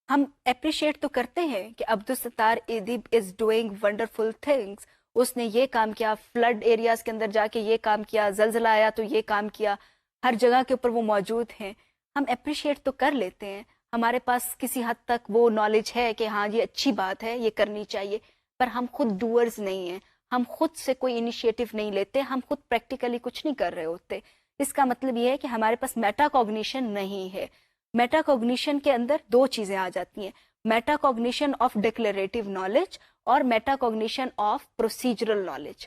ہم اپریشیٹ تو کرتے ہیں کہ عبدالستار ادیب از ڈوئنگ ونڈرفل تھنگس, اس نے یہ کام کیا, فلڈ ایریاز کے اندر جا کے یہ کام کیا, زلزلہ آیا تو یہ کام کیا, ہر جگہ کے اوپر وہ موجود ہیں. ہم اپریشیٹ تو کر لیتے ہیں, ہمارے پاس کسی حد تک وہ نالج ہے کہ ہاں یہ اچھی بات ہے, یہ کرنی چاہیے, پر ہم خود ڈوئرز نہیں ہیں, ہم خود سے کوئی انیشیٹو نہیں لیتے, ہم خود پریکٹیکلی کچھ نہیں کر رہے ہوتے. اس کا مطلب یہ ہے کہ ہمارے پاس میٹا کوگنیشن نہیں ہے. میٹا کوگنیشن کے اندر دو چیزیں آ جاتی ہیں, metacognition of declarative knowledge اور metacognition of procedural knowledge.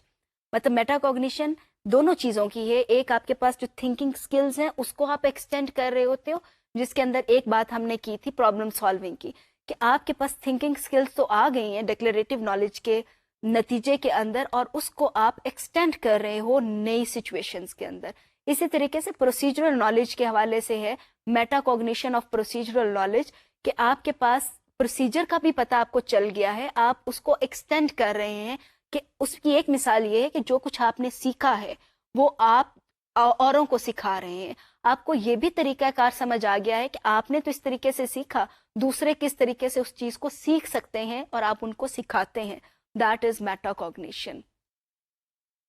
مطلب میٹا کوگنیشن دونوں چیزوں کی ہے. ایک آپ کے پاس جو تھنکنگ سکلز ہیں اس کو آپ ایکسٹینڈ کر رہے ہوتے ہو, جس کے اندر ایک بات ہم نے کی تھی پرابلم سالونگ کی, کہ آپ کے پاس تھنکنگ سکلز تو آ گئی ہیں ڈکلیریٹو نالج کے نتیجے کے اندر, اور اس کو آپ ایکسٹینڈ کر رہے ہو نئی سچویشنز کے اندر. اسی طریقے سے پروسیجرل نالج کے حوالے سے ہے meta cognition of procedural knowledge, کہ آپ کے پاس پروسیجر کا بھی پتہ آپ کو چل گیا ہے, آپ اس کو ایکسٹینڈ کر رہے ہیں. کہ اس کی ایک مثال یہ ہے کہ جو کچھ آپ نے سیکھا ہے وہ آپ اوروں کو سکھا رہے ہیں. آپ کو یہ بھی طریقہ کار سمجھ آ گیا ہے کہ آپ نے تو اس طریقے سے سیکھا, دوسرے کس طریقے سے اس چیز کو سیکھ سکتے ہیں اور آپ ان کو سکھاتے ہیں. That is meta cognition.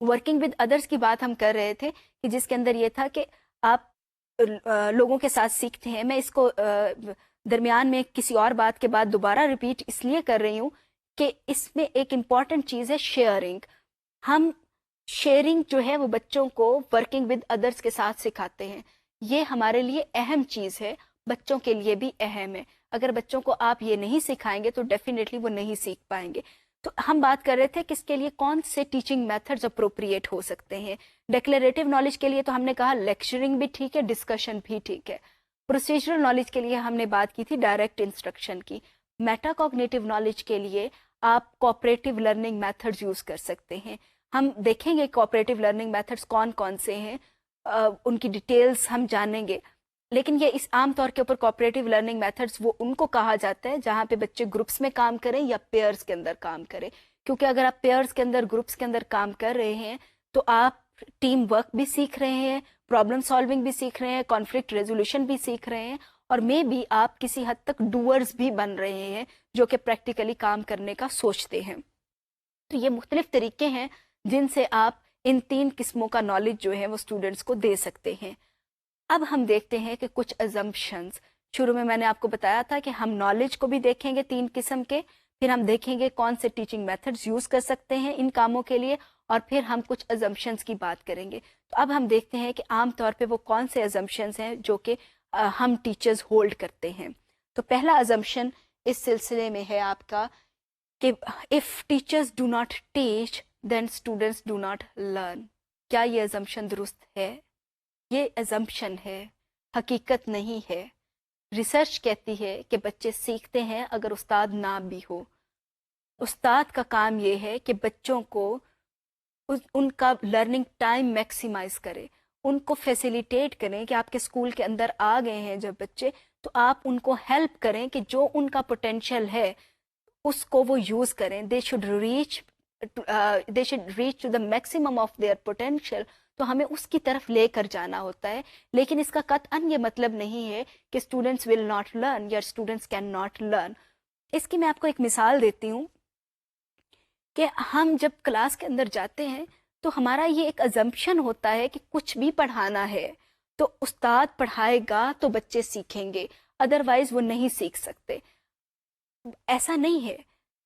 Working with others کی بات ہم کر رہے تھے کہ جس کے اندر یہ تھا کہ آپ لوگوں کے ساتھ سیکھتے ہیں. میں اس کو درمیان میں کسی اور بات کے بعد دوبارہ ریپیٹ اس لیے کر رہی ہوں کہ اس میں ایک امپورٹنٹ چیز ہے شیئرنگ. ہم شیئرنگ جو ہے وہ بچوں کو ورکنگ ود ادرس کے ساتھ سکھاتے ہیں. یہ ہمارے لیے اہم چیز ہے, بچوں کے لیے بھی اہم ہے. اگر بچوں کو آپ یہ نہیں سکھائیں گے تو ڈیفینیٹلی وہ نہیں سیکھ پائیں گے. تو ہم بات کر رہے تھے کہ اس کے لیے کون سے ٹیچنگ میتھڈز اپروپریٹ ہو سکتے ہیں. ڈکلیریٹو نالج کے لیے تو ہم نے کہا لیکچرنگ بھی ٹھیک ہے, ڈسکشن بھی ٹھیک ہے. پروسیجرل نالج کے لیے ہم نے بات کی تھی ڈائریکٹ انسٹرکشن کی. میٹا کوگنیٹو نالج کے لیے آپ کوآپریٹو لرننگ میتھڈز یوز کر سکتے ہیں. ہم دیکھیں گے کوآپریٹو لرننگ میتھڈز کون کون سے ہیں, ان کی ڈیٹیلز ہم جانیں گے. لیکن یہ اس عام طور کے اوپر کوآپریٹو لرننگ میتھڈز وہ ان کو کہا جاتا ہے جہاں پہ بچے گروپس میں کام کریں یا پیئرز کے اندر کام کریں. کیونکہ اگر آپ پیئرز کے اندر, گروپس کے اندر کام کر رہے ہیں تو آپ ٹیم ورک بھی سیکھ رہے ہیں, پرابلم سالونگ بھی سیکھ رہے ہیں, کانفلکٹ ریزولوشن بھی سیکھ رہے ہیں, اور میں بھی آپ کسی حد تک ڈوئرز بھی بن رہے ہیں جو کہ پریکٹیکلی کام کرنے کا سوچتے ہیں. تو یہ مختلف طریقے ہیں جن سے آپ ان 3 قسموں کا نالج جو ہے وہ اسٹوڈنٹس کو دے سکتے ہیں. اب ہم دیکھتے ہیں کہ کچھ ازمپشنز. شروع میں نے آپ کو بتایا تھا کہ ہم نالج کو بھی دیکھیں گے 3 قسم کے, پھر ہم دیکھیں گے کون سے ٹیچنگ میتھڈز یوز کر سکتے ہیں ان کاموں کے لیے, اور پھر ہم کچھ ازمپشنز کی بات کریں گے. تو اب ہم دیکھتے ہیں کہ عام طور پہ وہ کون سے ازمپشنز ہیں جو کہ ہم ٹیچرز ہولڈ کرتے ہیں. تو پہلا ازمپشن اس سلسلے میں ہے آپ کا کہ if teachers do not teach then students do not learn. کیا یہ ازمپشن درست ہے؟ یہ ازمپشن ہے, حقیقت نہیں ہے. ریسرچ کہتی ہے کہ بچے سیکھتے ہیں اگر استاد نہ بھی ہو. استاد کا کام یہ ہے کہ بچوں کو ان کا لرننگ ٹائم میکسیمائز کرے, ان کو فیسیلیٹیٹ کریں کہ آپ کے اسکول کے اندر آ گئے ہیں جب بچے, تو آپ ان کو ہیلپ کریں کہ جو ان کا پوٹینشیل ہے اس کو وہ یوز کریں. They should reach to the maximum of their potential. تو ہمیں اس کی طرف لے کر جانا ہوتا ہے. لیکن اس کا قطعاً یہ مطلب نہیں ہے کہ اسٹوڈنٹس ول ناٹ لرن یا اسٹوڈنٹس کین ناٹ لرن. اس کی میں آپ کو ایک مثال دیتی ہوں کہ ہم جب کلاس کے اندر جاتے ہیں تو ہمارا یہ ایک ازمپشن ہوتا ہے کہ کچھ بھی پڑھانا ہے تو استاد پڑھائے گا تو بچے سیکھیں گے, ادروائز وہ نہیں سیکھ سکتے. ایسا نہیں ہے.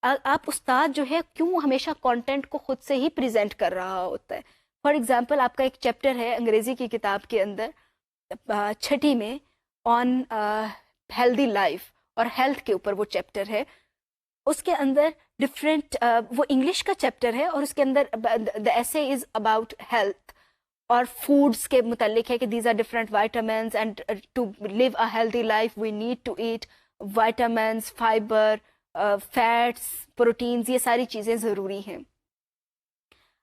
آپ استاد جو ہے کیوں ہمیشہ کانٹینٹ کو خود سے ہی پریزنٹ کر رہا ہوتا ہے. فار ایگزامپل آپ کا ایک چیپٹر ہے انگریزی کی کتاب کے اندر 6 میں آن ہیلدی لائف, اور ہیلتھ کے اوپر وہ چیپٹر ہے. اس کے اندر ڈفرینٹ وہ انگلش کا چیپٹر ہے اور اس کے اندر the essay is about health اور فوڈس کے متعلق ہے کہ these are different vitamins and to live a healthy life we need to eat vitamins, fibre, fats, proteins, یہ ساری چیزیں ضروری ہیں.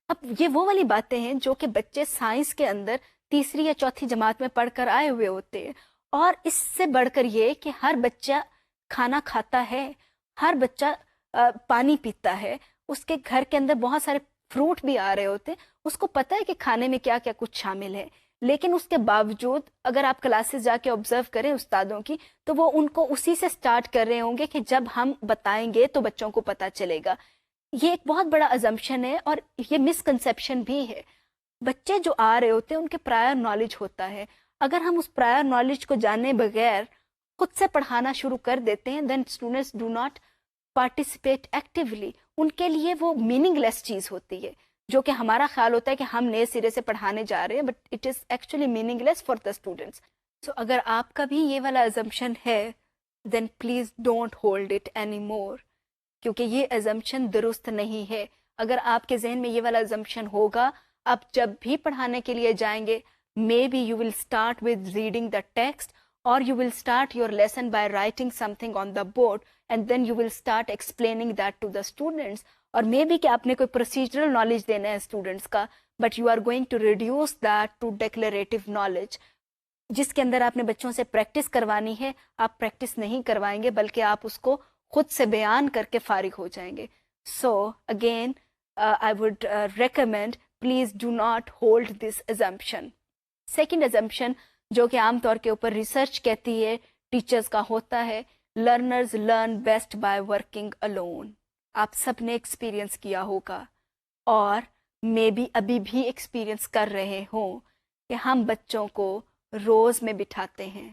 اب یہ وہ والی باتیں ہیں جو کہ بچے سائنس کے اندر 3 یا 4 جماعت میں پڑھ کر آئے ہوئے ہوتے ہیں. اور اس سے بڑھ کر یہ کہ ہر بچہ کھانا کھاتا ہے, ہر بچہ پانی پیتا ہے, اس کے گھر کے اندر بہت سارے فروٹ بھی آ رہے ہوتے ہیں, اس کو پتہ ہے کہ کھانے میں کیا کیا کچھ شامل ہے. لیکن اس کے باوجود اگر آپ کلاسز جا کے آبزرو کریں استادوں کی تو وہ ان کو اسی سے سٹارٹ کر رہے ہوں گے کہ جب ہم بتائیں گے تو بچوں کو پتہ چلے گا. یہ ایک بہت بڑا ازمپشن ہے اور یہ مسکنسیپشن بھی ہے. بچے جو آ رہے ہوتے ہیں ان کے پرائر نالج ہوتا ہے. اگر ہم اس پرائر نالج کو جانے بغیر خود سے پڑھانا شروع کر دیتے ہیں then students do not participate actually. ان کے لیے وہ میننگ لیس چیز ہوتی ہے جو کہ ہمارا خیال ہوتا ہے کہ ہم نئے سرے سے پڑھانے جا رہے ہیں, but it is actually meaningless for the students. So اگر آپ کا بھی یہ والا ازمپشن ہے then please don't hold it any more, کیونکہ یہ ازمپشن درست نہیں ہے. اگر آپ کے ذہن میں یہ والا ازمپشن ہوگا، آپ جب بھی پڑھانے کے لیے جائیں گے maybe you will start with reading the text اور you will start your lesson by writing something on the board and then you will start explaining that to the students. اور may be کہ آپ نے کوئی procedural knowledge دینا ہے students کا، but you are going to reduce that to declarative knowledge, جس کے اندر آپ نے بچوں سے پریکٹس کروانی ہے آپ پریکٹس نہیں کروائیں گے بلکہ آپ اس کو خود سے بیان کر کے فارغ ہو جائیں گے. So again I would recommend please do not hold this assumption. Second assumption جو کہ عام طور کے اوپر ریسرچ کہتی ہے ٹیچرز کا ہوتا ہے، learners learn best by working alone. آپ سب نے ایکسپیرئنس کیا ہوگا اور مے بی ابھی بھی ایکسپیرئنس کر رہے ہوں کہ ہم بچوں کو روز میں بٹھاتے ہیں،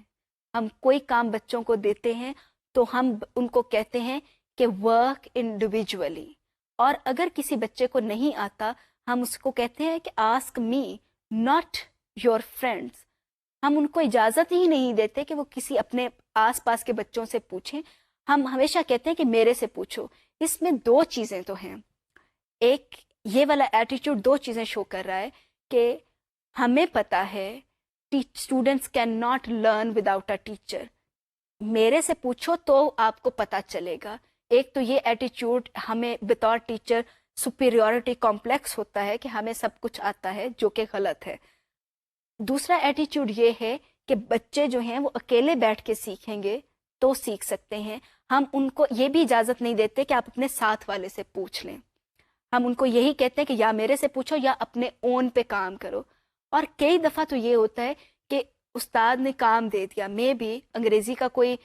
ہم کوئی کام بچوں کو دیتے ہیں تو ہم ان کو کہتے ہیں کہ ورک انڈیویجولی، اور اگر کسی بچے کو نہیں آتا ہم اس کو کہتے ہیں کہ ask me not your friends. ہم ان کو اجازت ہی نہیں دیتے کہ وہ کسی اپنے آس پاس کے بچوں سے پوچھیں، ہم ہمیشہ کہتے ہیں کہ میرے سے پوچھو. اس میں دو چیزیں تو ہیں، ایک یہ والا ایٹیٹیوڈ دو چیزیں شو کر رہا ہے کہ ہمیں پتا ہے students can not learn without a teacher, میرے سے پوچھو تو آپ کو پتا چلے گا. ایک تو یہ ایٹیٹیوڈ ہمیں بطور ٹیچر سپیریورٹی کمپلیکس ہوتا ہے کہ ہمیں سب کچھ آتا ہے، جو کہ غلط ہے. دوسرا ایٹیٹیوڈ یہ ہے کہ بچے جو ہیں وہ اکیلے بیٹھ کے سیکھیں گے تو سیکھ سکتے ہیں، ہم ان کو یہ بھی اجازت نہیں دیتے کہ آپ اپنے ساتھ والے سے پوچھ لیں. ہم ان کو یہی کہتے ہیں کہ یا میرے سے پوچھو یا اپنے اون پہ کام کرو. اور کئی دفعہ تو یہ ہوتا ہے کہ استاد نے کام دے دیا، میں بھی انگریزی کا کوئی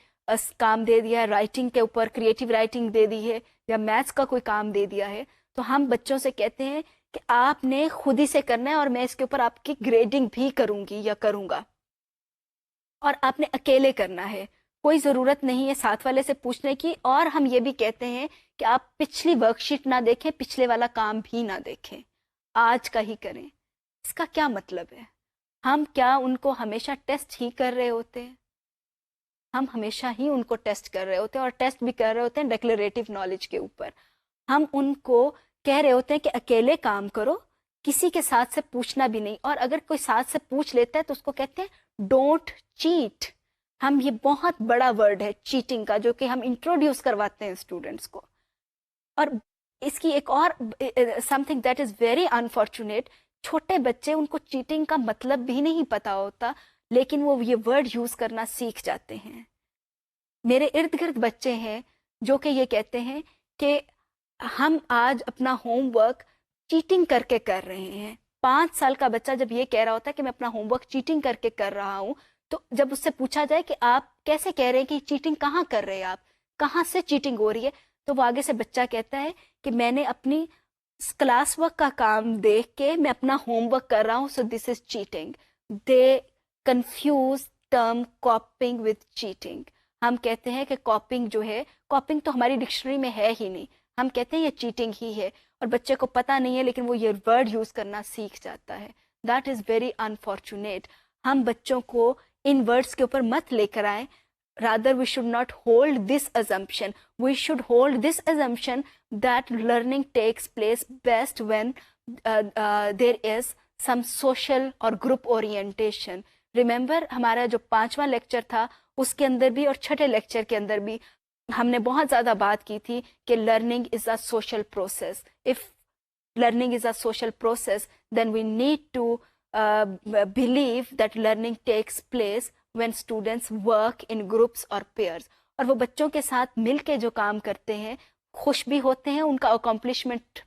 کام دے دیا، رائٹنگ کے اوپر کریٹیو رائٹنگ دے دی ہے، یا میتھس کا کوئی کام دے دیا ہے، تو ہم بچوں سے کہتے ہیں کہ آپ نے خود ہی سے کرنا ہے اور میں اس کے اوپر آپ کی گریڈنگ بھی کروں گی یا کروں گا، اور آپ نے اکیلے کرنا ہے، کوئی ضرورت نہیں ہے ساتھ والے سے پوچھنے کی. اور ہم یہ بھی کہتے ہیں کہ آپ پچھلی ورک شیٹ نہ دیکھیں، پچھلے والا کام بھی نہ دیکھیں، آج کا ہی کریں. اس کا کیا مطلب ہے؟ ہم کیا ان کو ہمیشہ ٹیسٹ ہی کر رہے ہوتے ہیں؟ ہم ہمیشہ ہی ان کو ٹیسٹ کر رہے ہوتے ہیں، اور ٹیسٹ بھی کر رہے ہوتے ہیں ڈیکلیریٹو نالج کے اوپر. ہم ان کو کہہ رہے ہوتے ہیں کہ اکیلے کام کرو، کسی کے ساتھ سے پوچھنا بھی نہیں، اور اگر کوئی ساتھ سے پوچھ لیتا ہے تو اس کو کہتے ہیں ڈونٹ چیٹ. ہم یہ بہت بڑا ورڈ ہے چیٹنگ کا جو کہ ہم انٹروڈیوس کرواتے ہیں اسٹوڈنٹس کو. اور اس کی ایک اور some thing that is very unfortunate, چھوٹے بچے ان کو چیٹنگ کا مطلب بھی نہیں پتا ہوتا لیکن وہ یہ ورڈ یوز کرنا سیکھ جاتے ہیں. میرے ارد گرد بچے ہیں جو کہ یہ کہتے ہیں کہ ہم آج اپنا ہوم ورک چیٹنگ کر کے کر رہے ہیں. 5 سال کا بچہ جب یہ کہہ رہا ہوتا ہے کہ میں اپنا ہوم ورک چیٹنگ کر کے کر رہا ہوں، تو جب اس سے پوچھا جائے کہ آپ کیسے کہہ رہے ہیں کہ چیٹنگ کہاں کر رہے ہیں، آپ کہاں سے چیٹنگ ہو رہی ہے، تو وہ آگے سے بچہ کہتا ہے کہ میں نے اپنی کلاس ورک کا کام دیکھ کے میں اپنا ہوم ورک کر رہا ہوں، so this is cheating. They confuse term coping with cheating. ہم کہتے ہیں کہ کاپنگ جو ہے، کاپنگ تو ہماری ڈکشنری میں ہے ہی نہیں، ہم کہتے ہیں یہ چیٹنگ ہی ہے، اور بچے کو پتہ نہیں ہے لیکن وہ یہ ورڈ یوز کرنا سیکھ جاتا ہے. That is very unfortunate. ہم بچوں کو ان ورڈس کے اوپر مت لے کر آئیں. Rather, we should not hold this assumption. We should hold this assumption that learning takes place best when there is some social or group orientation. Remember, ہمارا جو 5واں لیکچر تھا اس کے اندر بھی اور چھٹے لیکچر کے اندر بھی ہم نے بہت زیادہ بات کی تھی کہ learning is a social process. If learning is a social process, then we need to believe that learning takes place when students work in groups or pairs. اور وہ بچوں کے ساتھ مل کے جو کام کرتے ہیں خوش بھی ہوتے ہیں، ان کا اکمپلشمنٹ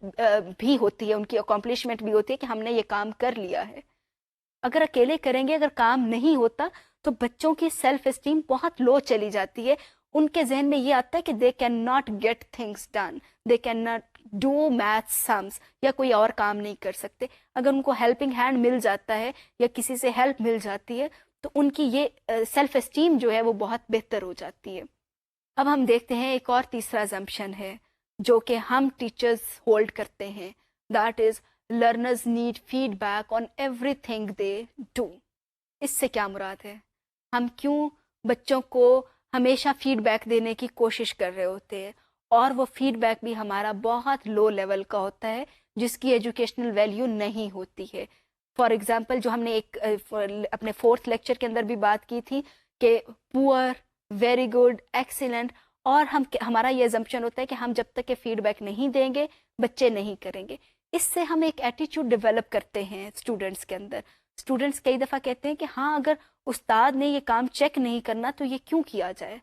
بھی ہوتی ہے، ان کی اکمپلشمنٹ بھی ہوتی ہے کہ ہم نے یہ کام کر لیا ہے. اگر اکیلے کریں گے، اگر کام نہیں ہوتا تو بچوں کی سیلف اسٹیم بہت لو چلی جاتی ہے. ان کے ذہن میں یہ آتا ہے کہ they cannot get things done, they cannot do math sums, یا کوئی اور کام نہیں کر سکتے. اگر ان کو ہیلپنگ ہینڈ مل جاتا ہے یا کسی سے ہیلپ مل جاتی ہے تو ان کی یہ سیلف اسٹیم جو ہے وہ بہت بہتر ہو جاتی ہے. اب ہم دیکھتے ہیں ایک اور تیسرا assumption ہے جو کہ ہم ٹیچرز ہولڈ کرتے ہیں، that is learners need feedback on everything they do. اس سے کیا مراد ہے؟ ہم کیوں بچوں کو ہمیشہ فیڈ بیک دینے کی کوشش کر رہے ہوتے ہیں، اور وہ فیڈ بیک بھی ہمارا بہت لو لیول کا ہوتا ہے جس کی ایجوکیشنل ویلیو نہیں ہوتی ہے. فار ایگزامپل جو ہم نے ایک اپنے 4th لیکچر کے اندر بھی بات کی تھی کہ پور، ویری گڈ، ایکسیلنٹ، اور ہمارا یہ ایزمپشن ہوتا ہے کہ ہم جب تک کہ فیڈ بیک نہیں دیں گے بچے نہیں کریں گے. اس سے ہم ایک ایٹیچیوڈ ڈیولپ کرتے ہیں اسٹوڈنٹس کے اندر. اسٹوڈنٹس کئی دفعہ کہتے ہیں کہ ہاں اگر استاد نے یہ کام چیک نہیں کرنا تو یہ کیوں کیا جائے،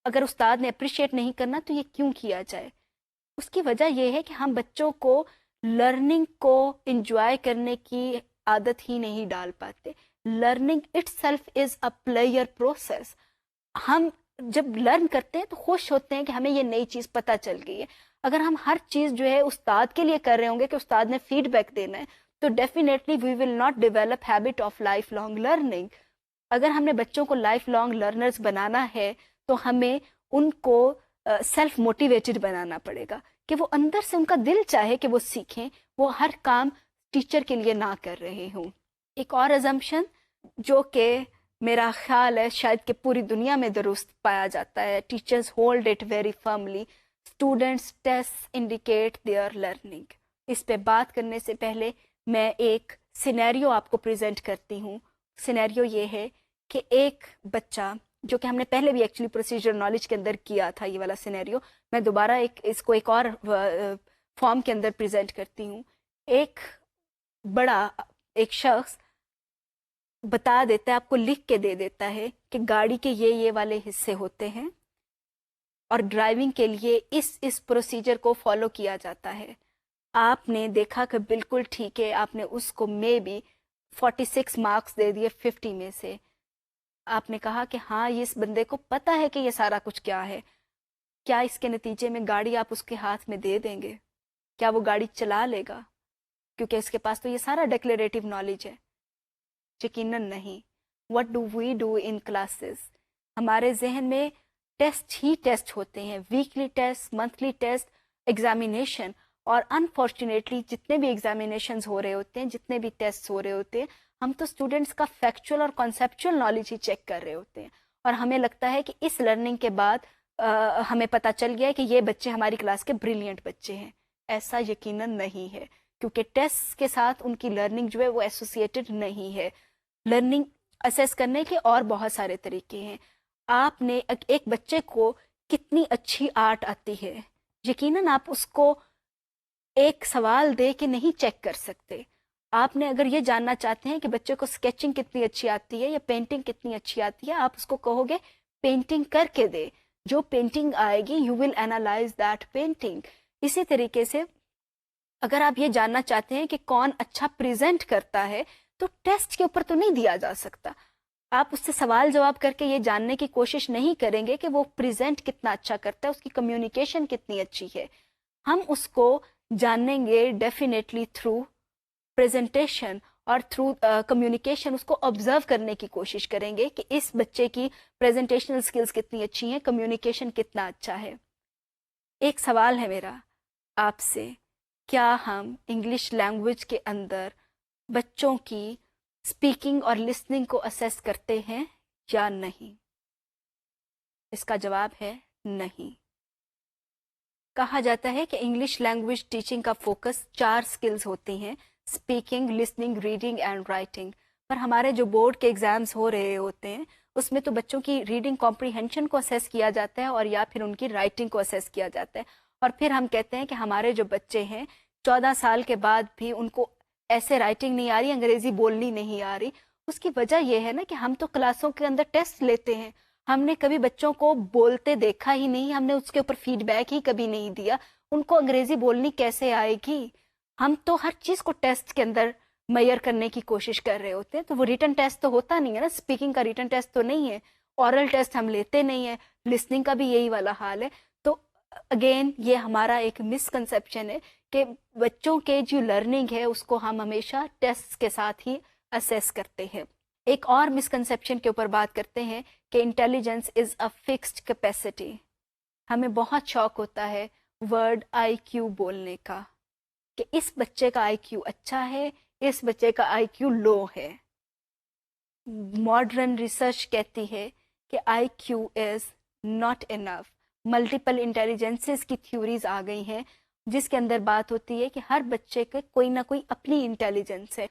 اگر استاد نے اپریشیٹ نہیں کرنا تو یہ کیوں کیا جائے. اس کی وجہ یہ ہے کہ ہم بچوں کو لرننگ کو انجوائے کرنے کی عادت ہی نہیں ڈال پاتے. Learning it self is a player process. ہم جب لرن کرتے ہیں تو خوش ہوتے ہیں کہ ہمیں یہ نئی چیز پتہ چل گئی ہے. اگر ہم ہر چیز جو ہے استاد کے لیے کر رہے ہوں گے کہ استاد نے فیڈ بیک دینا ہے تو definitely we will not develop habit of lifelong learning. اگر ہم نے بچوں کو لائف لانگ لرنرز بنانا ہے تو ہمیں ان کو سیلف موٹیویٹڈ بنانا پڑے گا کہ وہ اندر سے ان کا دل چاہے کہ وہ سیکھیں، وہ ہر کام ٹیچر کے لیے نہ کر رہے ہوں. ایک اور ازمپشن جو کہ میرا خیال ہے شاید کہ پوری دنیا میں درست پایا جاتا ہے، teachers hold it very firmly, students test indicate their learning. اس پہ بات کرنے سے پہلے میں ایک سینیریو آپ کو پریزنٹ کرتی ہوں. سینیریو یہ ہے کہ ایک بچہ، جو کہ ہم نے پہلے بھی ایکچولی پروسیجر نالج کے اندر کیا تھا یہ والا سینیریو، میں دوبارہ اس کو ایک اور فارم کے اندر پریزنٹ کرتی ہوں. ایک شخص بتا دیتا ہے، آپ کو لکھ کے دے دیتا ہے کہ گاڑی کے یہ والے حصے ہوتے ہیں اور ڈرائیونگ کے لیے اس پروسیجر کو فالو کیا جاتا ہے. آپ نے دیکھا کہ بالکل ٹھیک ہے، آپ نے اس کو مے بی 46 مارکس دے دیے 50 میں سے. آپ نے کہا کہ ہاں یہ اس بندے کو پتا ہے کہ یہ سارا کچھ کیا ہے. کیا اس کے نتیجے میں گاڑی آپ اس کے ہاتھ میں دے دیں گے؟ کیا وہ گاڑی چلا لے گا کیونکہ اس کے پاس تو یہ سارا ڈکلیریٹو نالج ہے؟ یقیناً نہیں. What do we do in classes? ہمارے ذہن میں ٹیسٹ ہی ٹیسٹ ہوتے ہیں، weekly test, monthly test, examination. اور انفارچونیٹلی جتنے بھی ایگزامینیشنز ہو رہے ہوتے ہیں، جتنے بھی ٹیسٹ ہو رہے ہوتے ہیں، ہم تو اسٹوڈنٹس کا فیکچوئل اور کانسیپچوئل نالج ہی چیک کر رہے ہوتے ہیں. اور ہمیں لگتا ہے کہ اس لرننگ کے بعد ہمیں پتہ چل گیا کہ یہ بچے ہماری کلاس کے بریلینٹ بچے ہیں. ایسا یقیناً نہیں ہے، کیونکہ ٹیسٹ کے ساتھ ان کی لرننگ جو ہے وہ ایسوسیٹڈ نہیں ہے. لرننگ اسیس کرنے کے اور بہت سارے طریقے ہیں. آپ نے ایک بچے کو کتنی اچھی آرٹ آتی ہے، یقیناً آپ اس کو ایک سوال دے کے نہیں چیک کر سکتے. آپ نے اگر یہ جاننا چاہتے ہیں کہ بچے کو اسکیچنگ کتنی اچھی آتی ہے یا پینٹنگ کتنی اچھی آتی ہے، آپ اس کو کہو گے پینٹنگ کر کے دے. جو پینٹنگ آئے گی you will analyse that painting. اسی طریقے سے اگر آپ یہ جاننا چاہتے ہیں کہ کون اچھا پریزنٹ کرتا ہے تو ٹیسٹ کے اوپر تو نہیں دیا جا سکتا. آپ اس سے سوال جواب کر کے یہ جاننے کی کوشش نہیں کریں گے کہ وہ پریزنٹ کتنا اچھا کرتا ہے، اس کی کمیونیکیشن کتنی اچھی ہے. ہم اس کو جانیں گے ڈیفینیٹلی تھرو پریزنٹیشن اور تھرو کمیونیکیشن. اس کو آبزرو کرنے کی کوشش کریں گے کہ اس بچے کی پریزنٹیشنل اسکلز کتنی اچھی ہیں، کمیونیکیشن کتنا اچھا ہے. ایک سوال ہے میرا آپ سے، کیا ہم انگلش لینگویج کے اندر بچوں کی اسپیکنگ اور لسننگ کو اسیس کرتے ہیں یا نہیں؟ اس کا جواب ہے نہیں. کہا جاتا ہے کہ انگلش لینگویج ٹیچنگ کا فوکس 4 سکلز ہوتی ہیں، speaking, listening, reading and writing. پر ہمارے جو بورڈ کے ایگزامز ہو رہے ہوتے ہیں اس میں تو بچوں کی ریڈنگ کمپریہنشن کو اسیس کیا جاتا ہے اور یا پھر ان کی رائٹنگ کو اسیس کیا جاتا ہے. اور پھر ہم کہتے ہیں کہ ہمارے جو بچے ہیں 14 سال کے بعد بھی ان کو ایسے رائٹنگ نہیں آ رہی، انگریزی بولنی نہیں آ رہی. اس کی وجہ یہ ہے نا کہ ہم تو کلاسوں کے اندر ٹیسٹ لیتے ہیں، ہم نے کبھی بچوں کو بولتے دیکھا ہی نہیں، ہم نے اس کے اوپر فیڈ بیک ہی کبھی نہیں دیا. ان کو انگریزی بولنی کیسے آئے گی؟ ہم تو ہر چیز کو ٹیسٹ کے اندر میئر کرنے کی کوشش کر رہے ہوتے ہیں. تو وہ ریٹن ٹیسٹ تو ہوتا نہیں ہے نا، اسپیکنگ کا ریٹن ٹیسٹ تو نہیں ہے، اورل ٹیسٹ ہم لیتے نہیں ہیں، لسننگ کا بھی یہی والا حال ہے. تو اگین یہ ہمارا ایک مسکنسیپشن ہے کہ بچوں کے جو لرننگ ہے اس کو ہم ہمیشہ ٹیسٹ کے ساتھ ہی اسیس کرتے ہیں. ایک اور مسکنسیپشن کے اوپر بات کرتے ہیں کہ intelligence is a fixed capacity. ہمیں بہت شوق ہوتا ہے ورڈ آئی کیو بولنے کا کہ اس بچے کا آئی کیو اچھا ہے، اس بچے کا آئی کیو لو ہے. ماڈرن ریسرچ کہتی ہے کہ آئی Q is not enough. Multiple intelligences کی تھیوریز آ گئی ہیں جس کے اندر بات ہوتی ہے کہ ہر بچے کے کوئی نہ کوئی اپنی انٹیلیجنس ہے.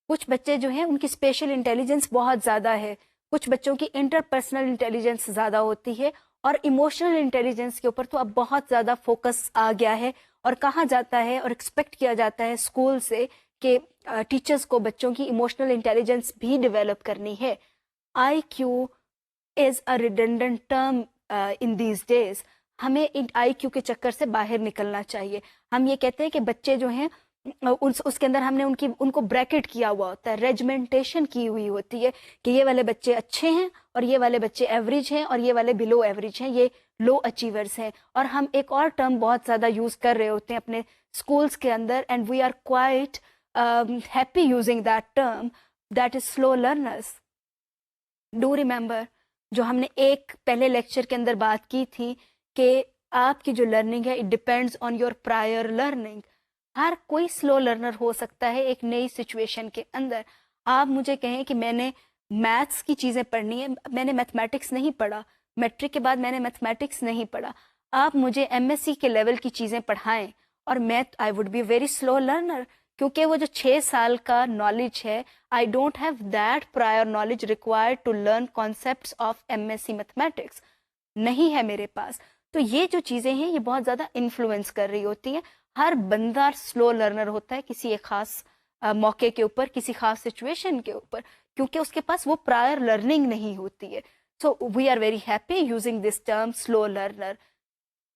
کچھ بچے جو ہیں ان کی اسپیشل انٹیلیجنس بہت زیادہ ہے, کچھ بچوں کی انٹر پرسنل انٹیلیجنس زیادہ ہوتی ہے, اور ایموشنل انٹیلیجنس کے اوپر تو اب بہت زیادہ فوکس آ گیا ہے, اور کہا جاتا ہے اور ایکسپیکٹ کیا جاتا ہے اسکول سے کہ ٹیچرز کو بچوں کی ایموشنل انٹیلیجنس بھی ڈیولپ کرنی ہے. I Q is a redundant term in these days. ہمیں آئی کیو کے چکر سے باہر نکلنا چاہیے. ہم یہ کہتے ہیں کہ بچے جو ہیں اس کے اندر ہم نے ان کو بریکٹ کیا ہوا ہوتا ہے, ریجمنٹیشن کی ہوئی ہوتی ہے کہ یہ والے بچے اچھے ہیں اور یہ والے بچے ایوریج ہیں اور یہ والے بلو ایوریج ہیں, یہ لو اچیورس ہیں. اور ہم ایک اور ٹرم بہت زیادہ یوز کر رہے ہوتے ہیں اپنے اسکولس کے اندر, and we are quite happy using that term, that is slow learners. Do remember جو ہم نے ایک پہلے لیکچر کے اندر بات کی تھی کہ آپ کی جو لرننگ ہے it depends on your prior learning. ہر کوئی سلو لرنر ہو سکتا ہے ایک نئی سچویشن کے اندر. آپ مجھے کہیں کہ میں نے میتھس کی چیزیں پڑھنی ہے, میں نے میتھمیٹکس نہیں پڑھا, میٹرک کے بعد میں نے میتھمیٹکس نہیں پڑھا, آپ مجھے ایم ایس سی کے لیول کی چیزیں پڑھائیں اور میں I would be very slow learner, کیونکہ وہ جو 6 سال کا نالج ہے I don't have that prior knowledge required to learn concepts of M S C mathematics, نہیں ہے میرے پاس. تو یہ جو چیزیں ہیں یہ بہت زیادہ انفلوئنس کر رہی ہوتی ہیں. ہر بندہ سلو لرنر ہوتا ہے کسی ایک خاص موقع کے اوپر, کسی خاص سچویشن کے اوپر, کیونکہ اس کے پاس وہ پرائر لرننگ نہیں ہوتی ہے. So we are very happy using this term slow learner.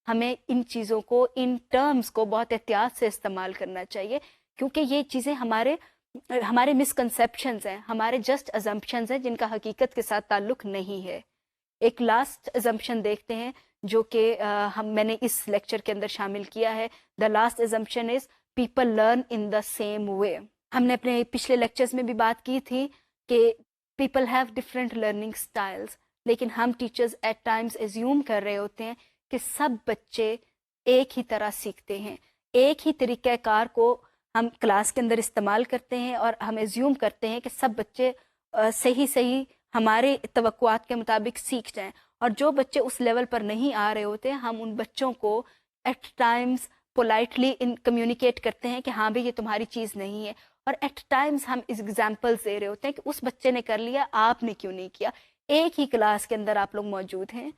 ہمیں ان چیزوں کو, ان ٹرمز کو بہت احتیاط سے استعمال کرنا چاہیے, کیونکہ یہ چیزیں ہمارے مسکنسیپشنز ہیں, ہمارے جسٹ ازمپشنز ہیں جن کا حقیقت کے ساتھ تعلق نہیں ہے. ایک لاسٹ ازمپشن دیکھتے ہیں جو کہ میں نے اس لیکچر کے اندر شامل کیا ہے. The last assumption is people learn in the same way. ہم نے اپنے پچھلے لیکچرز میں بھی بات کی تھی کہ people have different learning styles, لیکن ہم ٹیچرز ایٹ ٹائمز ایزیوم کر رہے ہوتے ہیں کہ سب بچے ایک ہی طرح سیکھتے ہیں, ایک ہی طریقہ کار کو ہم کلاس کے اندر استعمال کرتے ہیں اور ہم ایزیوم کرتے ہیں کہ سب بچے صحیح ہمارے توقعات کے مطابق سیکھ جائیں. اور جو بچے اس لیول پر نہیں آ رہے ہوتے ہم ان بچوں کو ایٹ ٹائمز پولائٹلی کمیونیکیٹ کرتے ہیں کہ ہاں بھائی یہ تمہاری چیز نہیں ہے, اور ایٹ ٹائمز ہم اس ایگزامپلس دے رہے ہوتے ہیں کہ اس بچے نے کر لیا آپ نے کیوں نہیں کیا, ایک ہی کلاس کے اندر آپ لوگ موجود ہیں,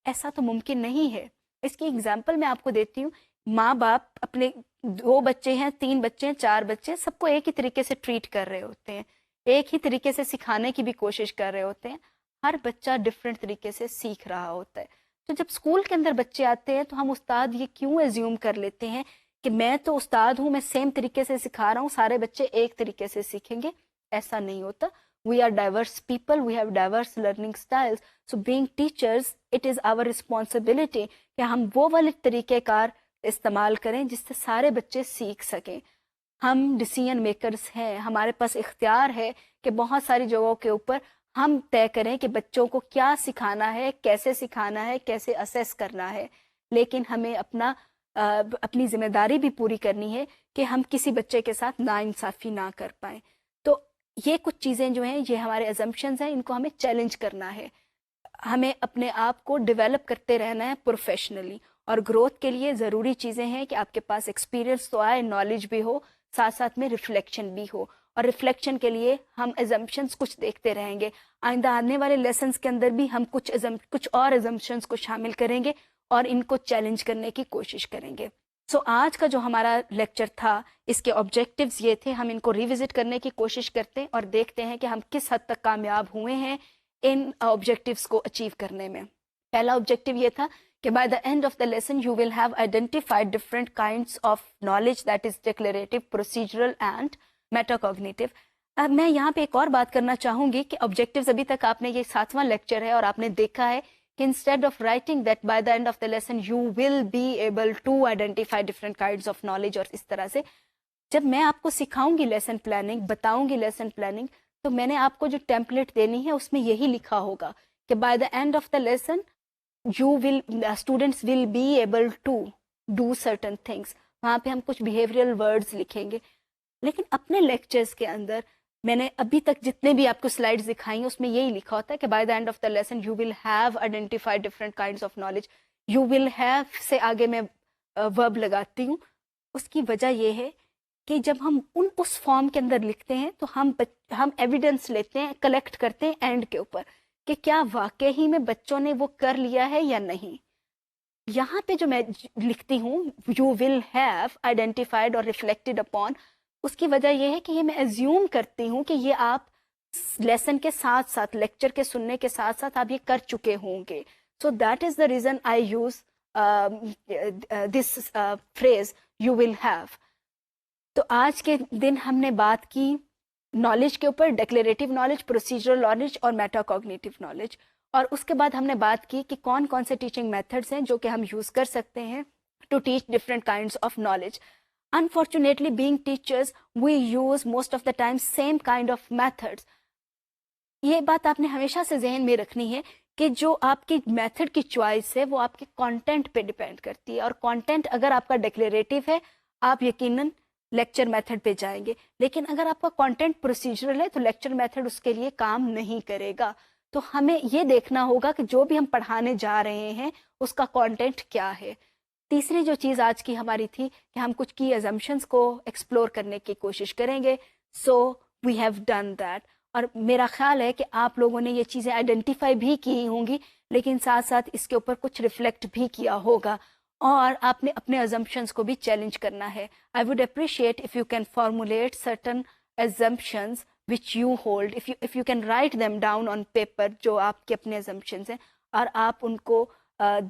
ایسا تو ممکن نہیں ہے. اس کی ایگزامپل میں آپ کو دیتی ہوں. ماں باپ اپنے 2 بچے ہیں, 3 بچے ہیں, 4 بچے, سب کو ایک ہی طریقے سے ٹریٹ کر رہے ہوتے ہیں, ایک ہی طریقے سے سکھانے کی بھی کوشش کر رہے ہوتے ہیں. ہر بچہ ڈفرینٹ طریقے سے سیکھ رہا ہوتا ہے. تو جب اسکول کے اندر بچے آتے ہیں تو ہم استاد یہ کیوں ایزیوم کر لیتے ہیں کہ میں تو استاد ہوں, میں سیم طریقے سے سکھا رہا ہوں, سارے بچے ایک طریقے سے سیکھیں گے. ایسا نہیں ہوتا. We are diverse people, we have diverse learning styles. So being teachers, it is our responsibility کہ ہم وہ والے طریقہ کار استعمال کریں جس سے سارے بچے سیکھ سکیں. ہم ڈیسیژن میکرز ہیں, ہمارے پاس اختیار ہے کہ بہت ساری جگہوں کے اوپر ہم طے کریں کہ بچوں کو کیا سکھانا ہے, کیسے سکھانا ہے, کیسے اسیس کرنا ہے. لیکن ہمیں اپنی ذمہ داری بھی پوری کرنی ہے کہ ہم کسی بچے کے ساتھ ناانصافی نہ کر پائیں. تو یہ کچھ چیزیں جو ہیں یہ ہمارے ازمپشنز ہیں, ان کو ہمیں چیلنج کرنا ہے. ہمیں اپنے آپ کو ڈیولپ کرتے رہنا ہے پروفیشنلی, اور گروتھ کے لیے ضروری چیزیں ہیں کہ آپ کے پاس ایکسپیرینس تو آئے, نالج بھی ہو, ساتھ ساتھ میں ریفلیکشن بھی ہو. اور ریفلیکشن کے لیے ہم ازمپشنز کچھ دیکھتے رہیں گے. آئندہ آنے والے لیسنز کے اندر بھی ہم کچھ اور ازمپشنز کو شامل کریں گے اور ان کو چیلنج کرنے کی کوشش کریں گے. سو آج کا جو ہمارا لیکچر تھا اس کے آبجیکٹیوز یہ تھے, ہم ان کو ریوزٹ کرنے کی کوشش کرتے ہیں اور دیکھتے ہیں کہ ہم کس حد تک کامیاب ہوئے ہیں ان آبجیکٹیوز کو اچیو کرنے میں. پہلا آبجیکٹیو یہ تھا کہ by the end of the lesson you will have identified different kinds of knowledge that is declarative, procedural and metacognitive. اب میں یہاں پہ ایک اور بات کرنا چاہوں گی کہ آبجیکٹیوز ابھی تک آپ نے یہ 7واں لیکچر ہے اور آپ نے دیکھا ہے کہ instead of writing that by the end of the lesson you will be able to identify different kinds of knowledge, اور اس طرح سے جب میں آپ کو سکھاؤں گی لیسن پلاننگ, بتاؤں گی لیسن پلاننگ, تو میں نے آپ کو جو ٹیمپلیٹ دینی ہے اس میں یہی لکھا ہوگا کہ by the end of the lesson students will be able to do certain things. وہاں پہ ہم کچھ بیہیویئرل ورڈز لکھیں گے. لیکن اپنے لیکچرز کے اندر میں نے ابھی تک جتنے بھی آپ کو سلائڈز دکھائی ہیں اس میں یہی لکھا ہوتا ہے کہ by the end of the lesson you will have identify different kinds of knowledge. You will have سے آگے میں ورب لگاتی ہوں. اس کی وجہ یہ ہے کہ جب ہم اس فارم کے اندر لکھتے ہیں تو ہم ایویڈنس لیتے ہیں, کلیکٹ کرتے ہیں اینڈ کے اوپر کہ کیا واقعی میں بچوں نے وہ کر لیا ہے یا نہیں. یہاں پہ جو میں لکھتی ہوں یو ول ہیو آئیڈینٹیفائڈ اور ریفلیکٹڈ اپون, اس کی وجہ یہ ہے کہ یہ میں ایزیوم کرتی ہوں کہ یہ آپ لیسن کے ساتھ ساتھ, لیکچر کے سننے کے ساتھ ساتھ آپ یہ کر چکے ہوں گے. So that is the reason I use this phrase you will have. تو آج کے دن ہم نے بات کی نالج کے اوپر, ڈیکلیریٹو نالج, پروسیجرل نالج اور میٹا کوگنیٹو نالج. اور اس کے بعد ہم نے بات کی کہ کون کون سے ٹیچنگ میتھڈس ہیں جو کہ ہم یوز کر سکتے ہیں to teach different kinds of knowledge. Unfortunately, being teachers, we use most of the time same kind of methods. یہ بات آپ نے ہمیشہ سے ذہن میں رکھنی ہے کہ جو آپ کی میتھڈ کی چوائس ہے وہ آپ کے کانٹینٹ پہ ڈیپینڈ کرتی ہے, اور کانٹینٹ اگر آپ کا ڈیکلیریٹو ہے آپ یقیناً لیکچر میتھڈ پہ جائیں گے, لیکن اگر آپ کا کانٹینٹ پروسیجرل ہے تو لیکچر میتھڈ اس کے لیے کام نہیں کرے گا. تو ہمیں یہ دیکھنا ہوگا کہ جو بھی ہم پڑھانے جا رہے ہیں اس کا کانٹینٹ کیا ہے. تیسری جو چیز آج کی ہماری تھی کہ ہم کچھ کی ایزمپشنس کو ایکسپلور کرنے کی کوشش کریں گے. سو وی ہیو ڈن دیٹ. اور میرا خیال ہے کہ آپ لوگوں نے یہ چیزیں آئیڈینٹیفائی بھی کی ہوں گی, لیکن ساتھ ساتھ اس کے اوپر کچھ ریفلیکٹ بھی کیا ہوگا, اور آپ نے اپنے ایزمپشنس کو بھی چیلنج کرنا ہے. I would appreciate if you can formulate certain assumptions which you hold, if you can write them down on paper, جو آپ کے اپنے assumptions ہیں, اور آپ ان کو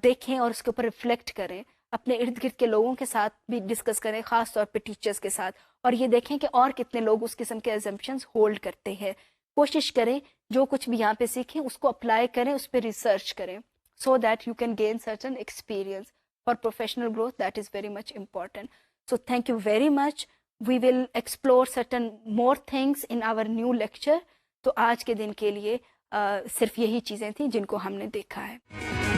دیکھیں اور اس کے اوپر ریفلیکٹ کریں, اپنے ارد گرد کے لوگوں کے ساتھ بھی ڈسکس کریں, خاص طور پہ ٹیچرس کے ساتھ, اور یہ دیکھیں کہ اور کتنے لوگ اس قسم کے assumptions ہولڈ کرتے ہیں. کوشش کریں جو کچھ بھی یہاں پہ سیکھیں اس کو اپلائی کریں, اس پہ ریسرچ کریں, so that you can gain certain experience for professional growth. That is very much important. So thank you very much. We will explore certain more things in our new lecture. تو آج کے دن کے لیے صرف یہی چیزیں تھیں جن کو ہم نے دیکھا ہے.